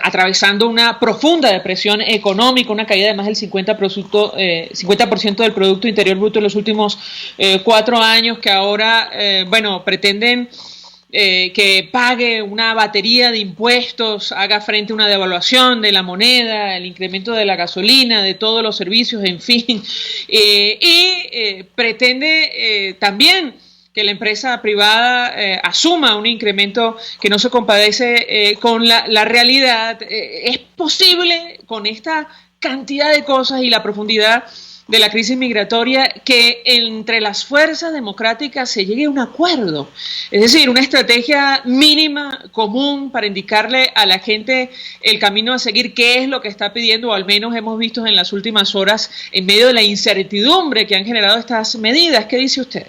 atravesando una profunda depresión económica, una caída de más del 50% del Producto Interior Bruto en los últimos 4 años, que ahora, pretenden que pague una batería de impuestos, haga frente a una devaluación de la moneda, el incremento de la gasolina, de todos los servicios, en fin, y pretende también que la empresa privada asuma un incremento que no se compadece con la realidad. ¿Es posible con esta cantidad de cosas y la profundidad de la crisis migratoria que entre las fuerzas democráticas se llegue a un acuerdo? Es decir, una estrategia mínima, común, para indicarle a la gente el camino a seguir, qué es lo que está pidiendo, o al menos hemos visto en las últimas horas, en medio de la incertidumbre que han generado estas medidas. ¿Qué dice usted?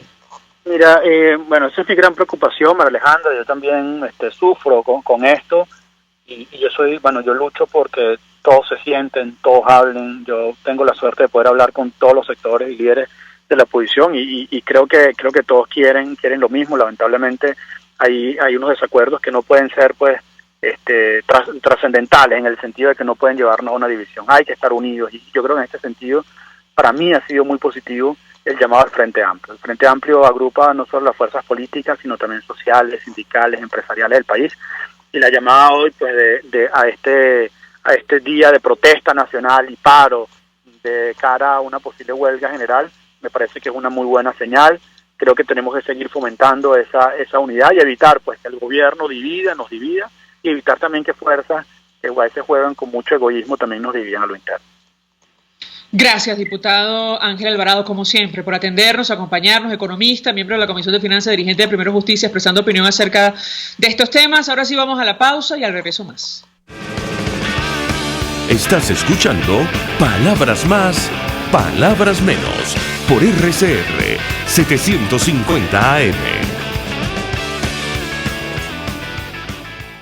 Mira, esa es mi gran preocupación, María Alejandra. Yo también sufro con esto y yo lucho porque todos se sienten, todos hablen. Yo tengo la suerte de poder hablar con todos los sectores y líderes de la oposición y creo que todos quieren lo mismo. Lamentablemente hay unos desacuerdos que no pueden ser pues trascendentales, en el sentido de que no pueden llevarnos a una división. Hay que estar unidos y yo creo que en este sentido para mí ha sido muy positivo el llamado al Frente Amplio. El Frente Amplio agrupa no solo las fuerzas políticas, sino también sociales, sindicales, empresariales del país, y la llamada hoy pues a este día de protesta nacional y paro de cara a una posible huelga general, me parece que es una muy buena señal. Creo que tenemos que seguir fomentando esa unidad y evitar pues que el gobierno nos divida, y evitar también que fuerzas que a veces juegan con mucho egoísmo también nos dividan a lo interno. Gracias, diputado Ángel Alvarado, como siempre, por atendernos, acompañarnos, economista, miembro de la Comisión de Finanzas, dirigente de Primero Justicia, expresando opinión acerca de estos temas. Ahora sí vamos a la pausa y al regreso más. Estás escuchando Palabras Más, Palabras Menos, por RCR 750 AM.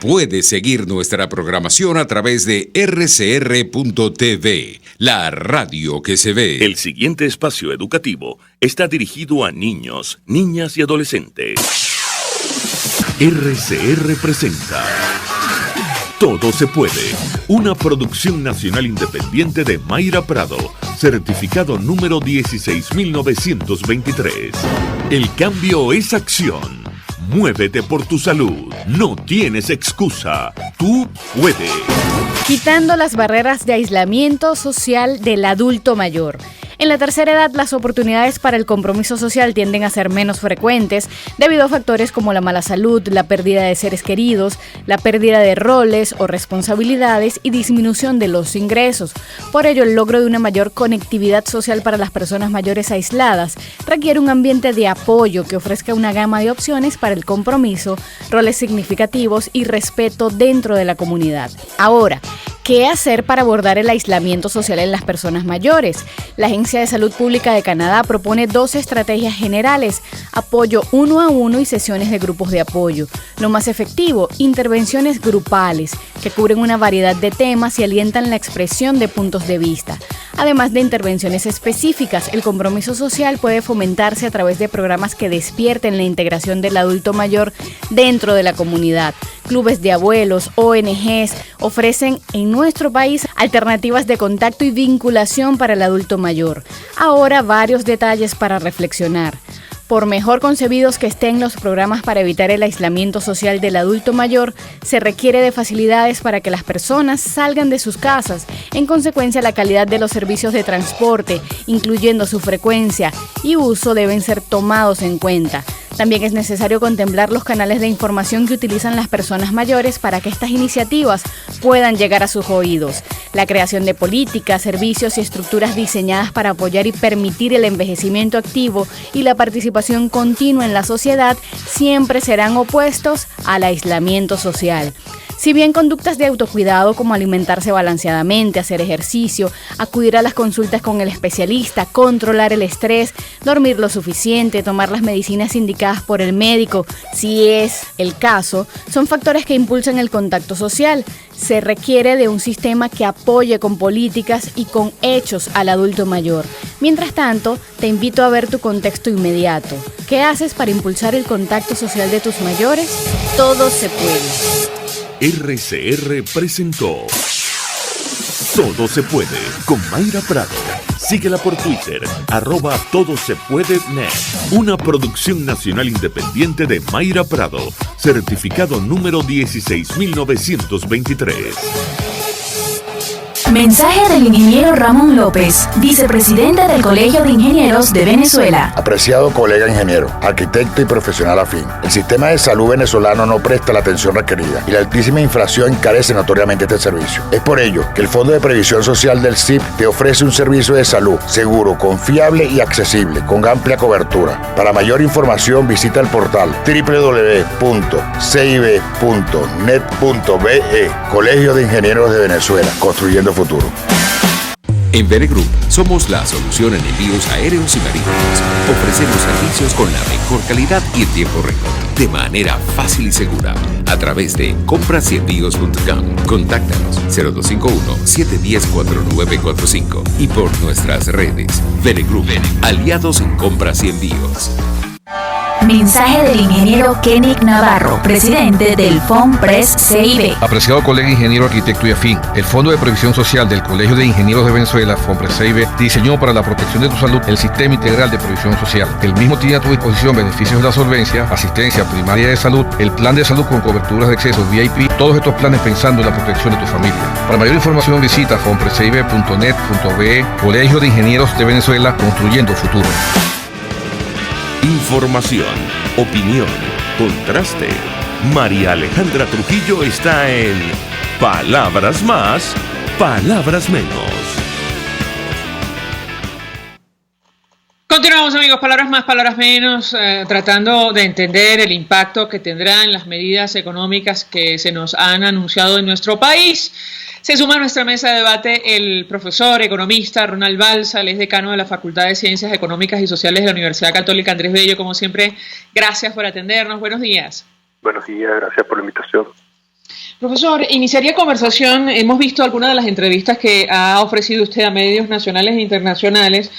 Puedes seguir nuestra programación a través de rcr.tv, la radio que se ve. El siguiente espacio educativo está dirigido a niños, niñas y adolescentes. RCR presenta Todo se puede, una producción nacional independiente de Mayra Prado, certificado número 16923. El cambio es acción. Muévete por tu salud. No tienes excusa. Tú puedes. Quitando las barreras de aislamiento social del adulto mayor. En la tercera edad, las oportunidades para el compromiso social tienden a ser menos frecuentes debido a factores como la mala salud, la pérdida de seres queridos, la pérdida de roles o responsabilidades y disminución de los ingresos. Por ello, el logro de una mayor conectividad social para las personas mayores aisladas requiere un ambiente de apoyo que ofrezca una gama de opciones para el compromiso, roles significativos y respeto dentro de la comunidad. Ahora, ¿qué hacer para abordar el aislamiento social en las personas mayores? La Agencia de Salud Pública de Canadá propone 2 estrategias generales: apoyo 1 a 1 y sesiones de grupos de apoyo. Lo más efectivo, intervenciones grupales, que cubren una variedad de temas y alientan la expresión de puntos de vista. Además de intervenciones específicas, el compromiso social puede fomentarse a través de programas que despierten la integración del adulto mayor dentro de la comunidad. Clubes de abuelos, ONGs ofrecen en nuestro país alternativas de contacto y vinculación para el adulto mayor. Ahora, varios detalles para reflexionar. Por mejor concebidos que estén los programas para evitar el aislamiento social del adulto mayor, se requiere de facilidades para que las personas salgan de sus casas. En consecuencia, la calidad de los servicios de transporte, incluyendo su frecuencia y uso, deben ser tomados en cuenta. También es necesario contemplar los canales de información que utilizan las personas mayores para que estas iniciativas puedan llegar a sus oídos. La creación de políticas, servicios y estructuras diseñadas para apoyar y permitir el envejecimiento activo y la participación continua en la sociedad siempre serán opuestos al aislamiento social. Si bien conductas de autocuidado como alimentarse balanceadamente, hacer ejercicio, acudir a las consultas con el especialista, controlar el estrés, dormir lo suficiente, tomar las medicinas indicadas por el médico, si es el caso, son factores que impulsan el contacto social, se requiere de un sistema que apoye con políticas y con hechos al adulto mayor. Mientras tanto, te invito a ver tu contexto inmediato. ¿Qué haces para impulsar el contacto social de tus mayores? Todo se puede. RCR presentó Todo se puede con Mayra Prado. Síguela por Twitter, @todosepuede.net. Una producción nacional independiente de Mayra Prado, certificado número 16923. Mensaje del ingeniero Ramón López, vicepresidente del Colegio de Ingenieros de Venezuela. Apreciado colega ingeniero, arquitecto y profesional afín, el sistema de salud venezolano no presta la atención requerida y la altísima inflación encarece notoriamente este servicio. Es por ello que el Fondo de Previsión Social del CIP te ofrece un servicio de salud seguro, confiable y accesible, con amplia cobertura. Para mayor información visita el portal www.cib.net.be. Colegio de Ingenieros de Venezuela, construyendo futuro. En Vene Group somos la solución en envíos aéreos y marítimos. Ofrecemos servicios con la mejor calidad y en tiempo récord, de manera fácil y segura, a través de comprasyenvíos.com. Contáctanos 0251-710-4945 y por nuestras redes. Vene Group, aliados en compras y envíos. Mensaje del ingeniero Kenick Navarro, presidente del FOMPRES CIB. Apreciado colega ingeniero, arquitecto y afín, el Fondo de Previsión Social del Colegio de Ingenieros de Venezuela, FOMPRES CIB, diseñó para la protección de tu salud el Sistema Integral de Previsión Social. El mismo tiene a tu disposición beneficios de la solvencia, asistencia primaria de salud, el plan de salud con coberturas de acceso VIP, todos estos planes pensando en la protección de tu familia. Para mayor información visita fomprescib.net.be. Colegio de Ingenieros de Venezuela, construyendo futuro. Información, opinión, contraste. María Alejandra Trujillo está en Palabras Más, Palabras Menos. Continuamos, amigos, palabras más, palabras menos, tratando de entender el impacto que tendrán las medidas económicas que se nos han anunciado en nuestro país. Se suma a nuestra mesa de debate el profesor economista Ronald Balsa, él es decano de la Facultad de Ciencias Económicas y Sociales de la Universidad Católica Andrés Bello. Como siempre, gracias por atendernos. Buenos días. Buenos días, gracias por la invitación. Profesor, iniciaría conversación. Hemos visto algunas de las entrevistas que ha ofrecido usted a medios nacionales e internacionales,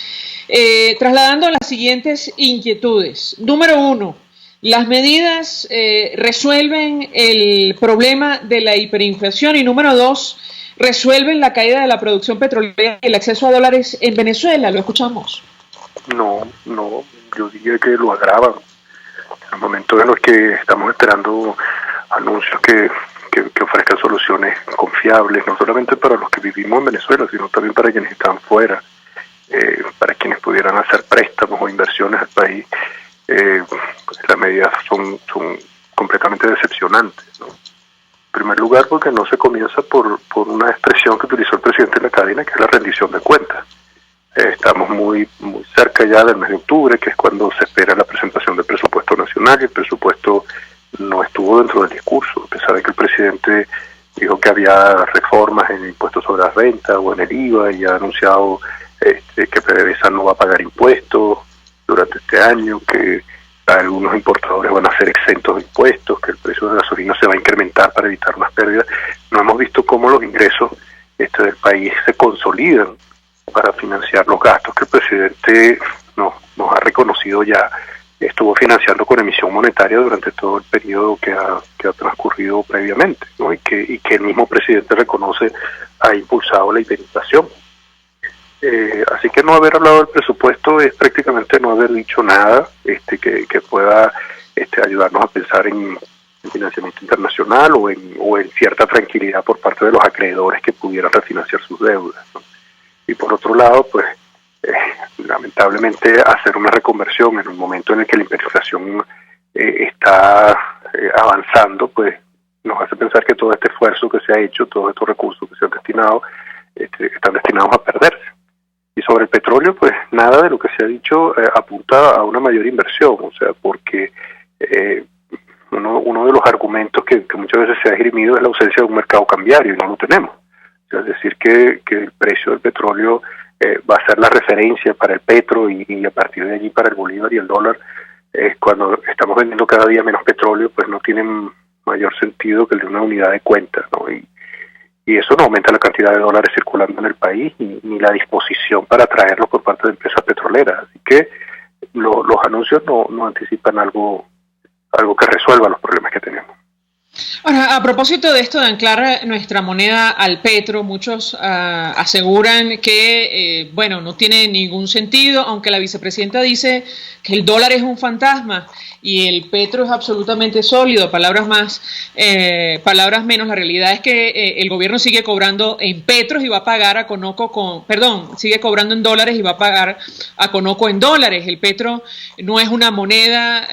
trasladando las siguientes inquietudes. Número 1, ¿las medidas resuelven el problema de la hiperinflación? Y número 2, ¿resuelven la caída de la producción petrolera y el acceso a dólares en Venezuela? Lo escuchamos. No, yo diría que lo agravan. En el momento en los que estamos esperando anuncios que ofrezcan soluciones confiables, no solamente para los que vivimos en Venezuela, sino también para quienes están fuera, para pudieran hacer préstamos o inversiones al país, pues las medidas son completamente decepcionantes, ¿no? En primer lugar, porque no se comienza por una expresión que utilizó el presidente en la cadena, que es la rendición de cuentas. Estamos muy cerca ya del mes de octubre, que es cuando se espera la presentación del presupuesto nacional, y el presupuesto no estuvo dentro del discurso, a pesar de que el presidente dijo que había reformas en el impuesto sobre la renta o en el IVA, y ha anunciado que PDVSA no va a pagar impuestos durante este año, que algunos importadores van a ser exentos de impuestos, que el precio de la gasolina se va a incrementar para evitar más pérdidas. No hemos visto cómo los ingresos del país se consolidan para financiar los gastos que el presidente nos ha reconocido ya. Estuvo financiando con emisión monetaria durante todo el periodo que ha transcurrido previamente, ¿no? y que el mismo presidente reconoce ha impulsado la hiperinflación. Así que no haber hablado del presupuesto es prácticamente no haber dicho nada que pueda ayudarnos a pensar en financiamiento internacional o en cierta tranquilidad por parte de los acreedores que pudieran refinanciar sus deudas, ¿no? Y por otro lado, pues lamentablemente hacer una reconversión en un momento en el que la hiperinflación está avanzando, pues nos hace pensar que todo este esfuerzo que se ha hecho, todos estos recursos que se han destinado, están destinados a perderse. Y sobre el petróleo, pues nada de lo que se ha dicho apunta a una mayor inversión, o sea, porque uno de los argumentos que muchas veces se ha esgrimido es la ausencia de un mercado cambiario, y no lo tenemos. O sea, es decir, que el precio del petróleo va a ser la referencia para el petro y a partir de allí para el bolívar y el dólar. Cuando estamos vendiendo cada día menos petróleo, pues no tiene mayor sentido que el de una unidad de cuenta, ¿no? Y eso no aumenta la cantidad de dólares circulando en el país ni la disposición para traerlos por parte de empresas petroleras. Así que los anuncios no anticipan algo que resuelva los problemas que tenemos. Ahora, a propósito de esto de anclar nuestra moneda al petro, muchos aseguran que, no tiene ningún sentido, aunque la vicepresidenta dice que el dólar es un fantasma y el petro es absolutamente sólido, palabras más, palabras menos. La realidad es que el gobierno sigue cobrando en petros y va a pagar a Conoco sigue cobrando en dólares y va a pagar a Conoco en dólares. El petro no es una moneda,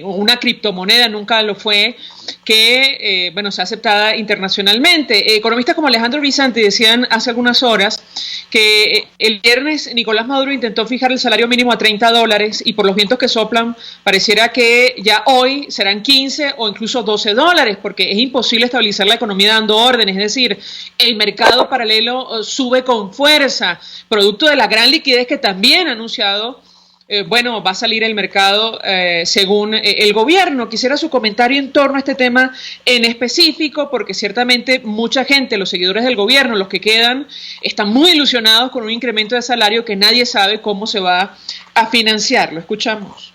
una criptomoneda, nunca lo fue, que sea aceptada internacionalmente. Economistas como Alejandro Vicente decían hace algunas horas que el viernes Nicolás Maduro intentó fijar el salario mínimo a $30 y por los vientos que soplan pareciera que ya hoy serán 15 o incluso $12, porque es imposible estabilizar la economía dando órdenes. Es decir, el mercado paralelo sube con fuerza, producto de la gran liquidez que también ha anunciado va a salir el mercado según el gobierno. Quisiera su comentario en torno a este tema en específico, porque ciertamente mucha gente, los seguidores del gobierno, los que quedan, están muy ilusionados con un incremento de salario que nadie sabe cómo se va a financiar. Lo escuchamos.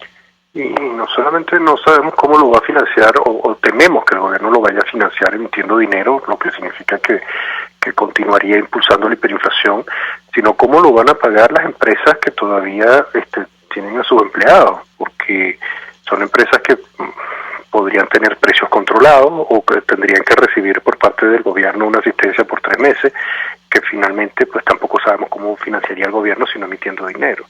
Y no solamente no sabemos cómo lo va a financiar o tememos que el gobierno lo vaya a financiar emitiendo dinero, lo que significa que continuaría impulsando la hiperinflación, sino cómo lo van a pagar las empresas que todavía tienen a sus empleados, porque son empresas que podrían tener precios controlados o que tendrían que recibir por parte del gobierno una asistencia por 3 meses, que finalmente pues tampoco sabemos cómo financiaría el gobierno sino emitiendo dinero.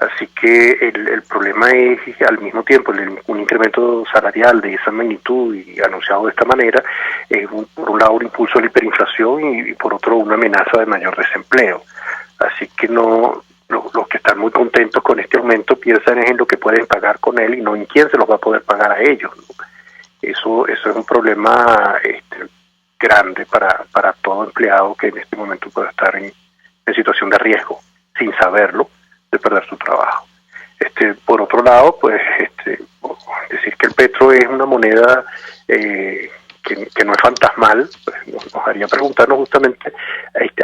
Así que el problema es, al mismo tiempo, un incremento salarial de esa magnitud y anunciado de esta manera, por un lado un impulso a la hiperinflación y por otro una amenaza de mayor desempleo. Así que los que están muy contentos con este aumento piensan en lo que pueden pagar con él y no en quién se los va a poder pagar a ellos, ¿no? Eso es un problema grande para todo empleado que en este momento pueda estar en situación de riesgo, sin saberlo, de perder su trabajo. Por otro lado, pues decir que el petro es una moneda que no es fantasmal, pues nos haría preguntarnos justamente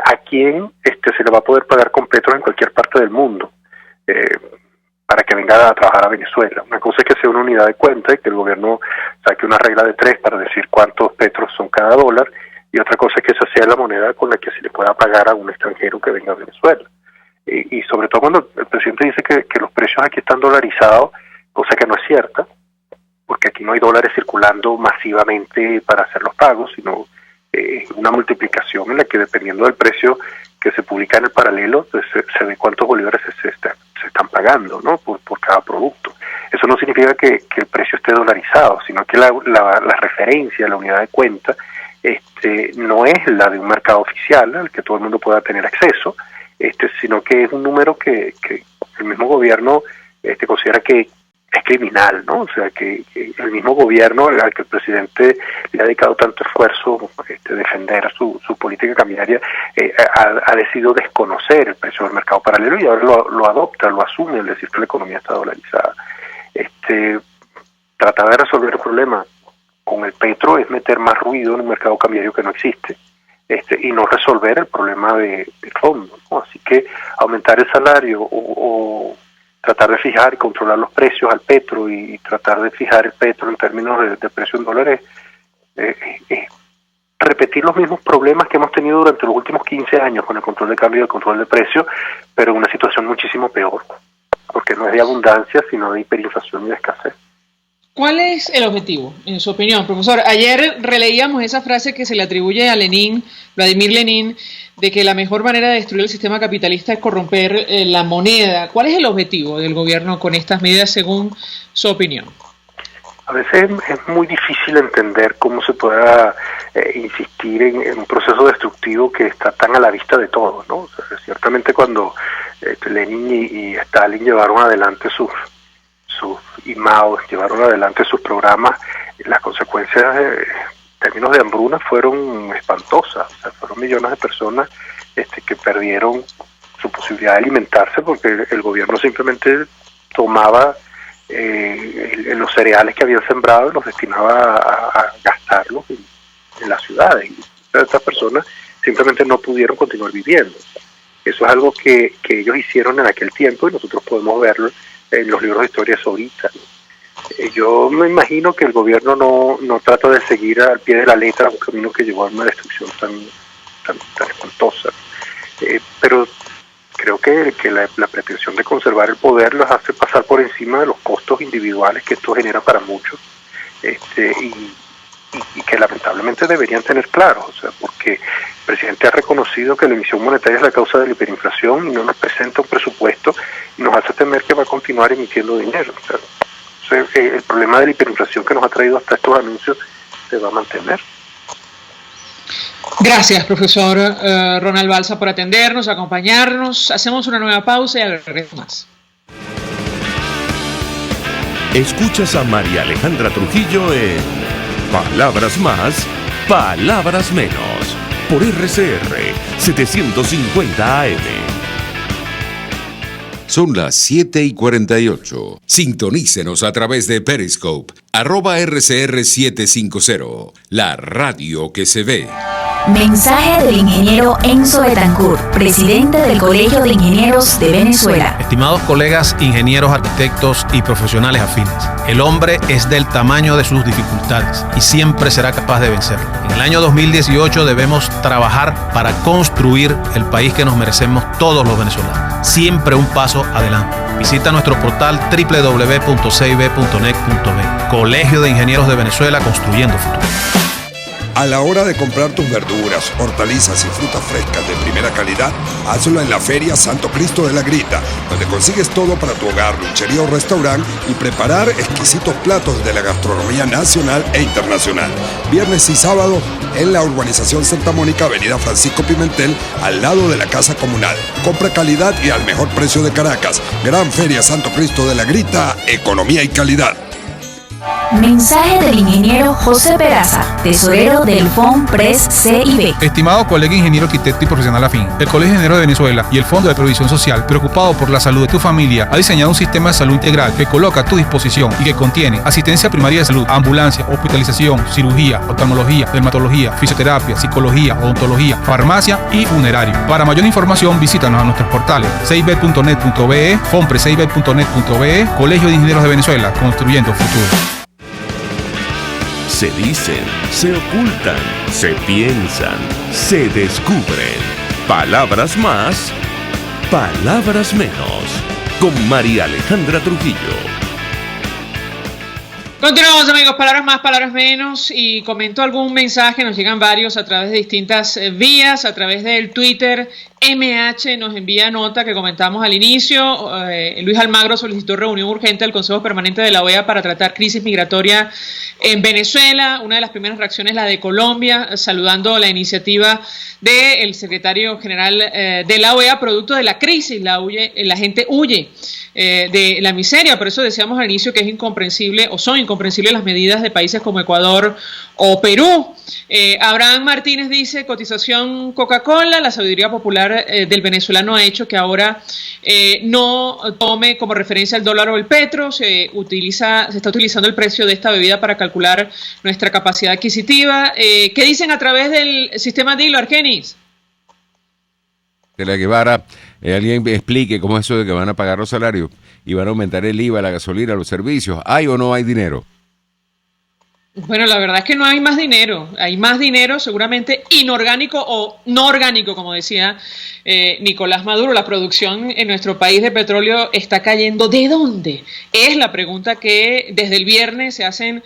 a quién se le va a poder pagar con petro en cualquier parte del mundo para que venga a trabajar a Venezuela. Una cosa es que sea una unidad de cuenta y que el gobierno saque una regla de 3 para decir cuántos petros son cada dólar, y otra cosa es que esa sea la moneda con la que se le pueda pagar a un extranjero que venga a Venezuela. Y sobre todo cuando el presidente dice que los precios aquí están dolarizados, cosa que no es cierta, porque aquí no hay dólares circulando masivamente para hacer los pagos, sino una multiplicación en la que, dependiendo del precio que se publica en el paralelo, pues se ve cuántos bolívares se está están pagando, ¿no? por cada producto. Eso no significa que el precio esté dolarizado, sino que la referencia, la unidad de cuenta, no es la de un mercado oficial al que todo el mundo pueda tener acceso, sino que es un número que el mismo gobierno considera que es criminal, ¿no? O sea, que el mismo gobierno al que el presidente le ha dedicado tanto esfuerzo defender su política cambiaria ha decidido desconocer el precio del mercado paralelo y ahora lo adopta, lo asume al decir que la economía está dolarizada. Tratar de resolver el problema con el petro es meter más ruido en un mercado cambiario que no existe, y no resolver el problema de fondo, ¿no? Así que aumentar el salario o tratar de fijar y controlar los precios al petro y tratar de fijar el petro en términos de precio en dólares, repetir los mismos problemas que hemos tenido durante los últimos 15 años con el control de cambio y el control de precios, pero en una situación muchísimo peor, porque no es de abundancia, sino de hiperinflación y de escasez. ¿Cuál es el objetivo, en su opinión, profesor? Ayer releíamos esa frase que se le atribuye a Lenin, Vladimir Lenin, de que la mejor manera de destruir el sistema capitalista es corromper la moneda. ¿Cuál es el objetivo del gobierno con estas medidas, según su opinión? A veces es muy difícil entender cómo se pueda insistir en un proceso destructivo que está tan a la vista de todos, ¿no? O sea, ciertamente cuando Lenin y Stalin llevaron adelante y Mao llevaron adelante sus programas, las consecuencias en términos de hambruna fueron espantosas. O sea, fueron millones de personas que perdieron su posibilidad de alimentarse porque el gobierno simplemente tomaba los cereales que habían sembrado y los destinaba a gastarlos en las ciudades. Y estas personas simplemente no pudieron continuar viviendo. Eso es algo que ellos hicieron en aquel tiempo y nosotros podemos verlo en los libros de historia ahorita. Yo me imagino que el gobierno no trata de seguir al pie de la letra un camino que llevó a una destrucción tan espantosa. Pero creo que la pretensión de conservar el poder los hace pasar por encima de los costos individuales que esto genera para muchos, y que lamentablemente deberían tener claros, o sea, porque el presidente ha reconocido que la emisión monetaria es la causa de la hiperinflación y no nos presenta un presupuesto y nos hace temer que va a continuar emitiendo dinero. O sea, el problema de la hiperinflación que nos ha traído hasta estos anuncios se va a mantener. Gracias, profesor Ronald Balsa, por atendernos, acompañarnos. Hacemos una nueva pausa y al regreso más. Escuchas a María Alejandra Trujillo en Palabras Más, Palabras Menos, por RCR 750 AM. Son las 7:48. Sintonícenos a través de Periscope, @RCR750, la radio que se ve. Mensaje del ingeniero Enzo Betancourt, presidente del Colegio de Ingenieros de Venezuela. Estimados colegas, ingenieros, arquitectos y profesionales afines, el hombre es del tamaño de sus dificultades y siempre será capaz de vencerlo. En el año 2018 debemos trabajar para construir el país que nos merecemos todos los venezolanos. Siempre un paso adelante. Visita nuestro portal www.cib.net.be. Colegio de Ingenieros de Venezuela, construyendo futuro. A la hora de comprar tus verduras, hortalizas y frutas frescas de primera calidad, hazlo en la Feria Santo Cristo de la Grita, donde consigues todo para tu hogar, luchería o restaurante y preparar exquisitos platos de la gastronomía nacional e internacional. Viernes y sábado en la urbanización Santa Mónica, avenida Francisco Pimentel, al lado de la Casa Comunal. Compra calidad y al mejor precio de Caracas. Gran Feria Santo Cristo de la Grita, economía y calidad. Mensaje del ingeniero José Peraza, tesorero del FONPRES CIB. Estimado colega ingeniero, arquitecto y profesional afín, el Colegio de Ingenieros de Venezuela y el Fondo de Previsión Social, preocupado por la salud de tu familia, ha diseñado un sistema de salud integral que coloca a tu disposición y que contiene asistencia primaria de salud, ambulancia, hospitalización, cirugía, oftalmología, dermatología, fisioterapia, psicología, odontología, farmacia y funerario. Para mayor información, visítanos a nuestros portales cib.net.be, fonprescib.net.be, Colegio de Ingenieros de Venezuela, construyendo futuro. Se dicen, se ocultan, se piensan, se descubren. Palabras más, palabras menos. Con María Alejandra Trujillo. Continuamos, amigos, palabras más, palabras menos, y comento algún mensaje. Nos llegan varios a través de distintas vías, a través del Twitter, MH nos envía nota que comentamos al inicio. Luis Almagro solicitó reunión urgente del Consejo Permanente de la OEA para tratar crisis migratoria en Venezuela. Una de las primeras reacciones la de Colombia, saludando la iniciativa del secretario general de la OEA, producto de la crisis. La gente huye de la miseria. Por eso decíamos al inicio que es incomprensible o son incomprensibles las medidas de países como Ecuador o Perú. Abraham Martínez dice: cotización Coca-Cola, la sabiduría popular del venezolano ha hecho que ahora no tome como referencia el dólar o el petro. Se está utilizando el precio de esta bebida para calcular nuestra capacidad adquisitiva. ¿Qué dicen a través del sistema DILO, Argenis? De la Guevara, alguien explique cómo es eso de que van a pagar los salarios y van a aumentar el IVA, la gasolina, los servicios. ¿Hay o no hay dinero? Bueno, la verdad es que no hay más dinero. Hay más dinero seguramente inorgánico o no orgánico, como decía Nicolás Maduro. La producción en nuestro país de petróleo está cayendo. ¿De dónde? Es la pregunta que desde el viernes se hacen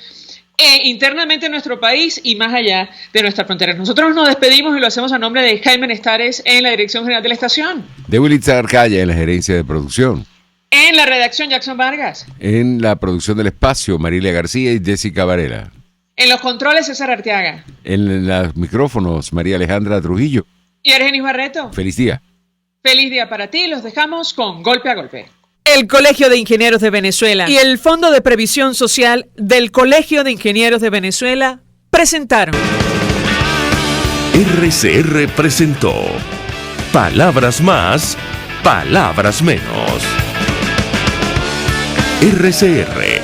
internamente en nuestro país y más allá de nuestras fronteras. Nosotros nos despedimos y lo hacemos a nombre de Jaime Nestares en la dirección general de la estación. De Wilitza Arcaya en la gerencia de producción. En la redacción, Jackson Vargas. En la producción del espacio, Marilia García y Jessica Varela. En los controles, César Arteaga. En los micrófonos, María Alejandra Trujillo. Y Argenis Barreto. Feliz día. Feliz día para ti. Los dejamos con Golpe a Golpe. El Colegio de Ingenieros de Venezuela y el Fondo de Previsión Social del Colegio de Ingenieros de Venezuela presentaron. RCR presentó Palabras Más, Palabras Menos. RCR,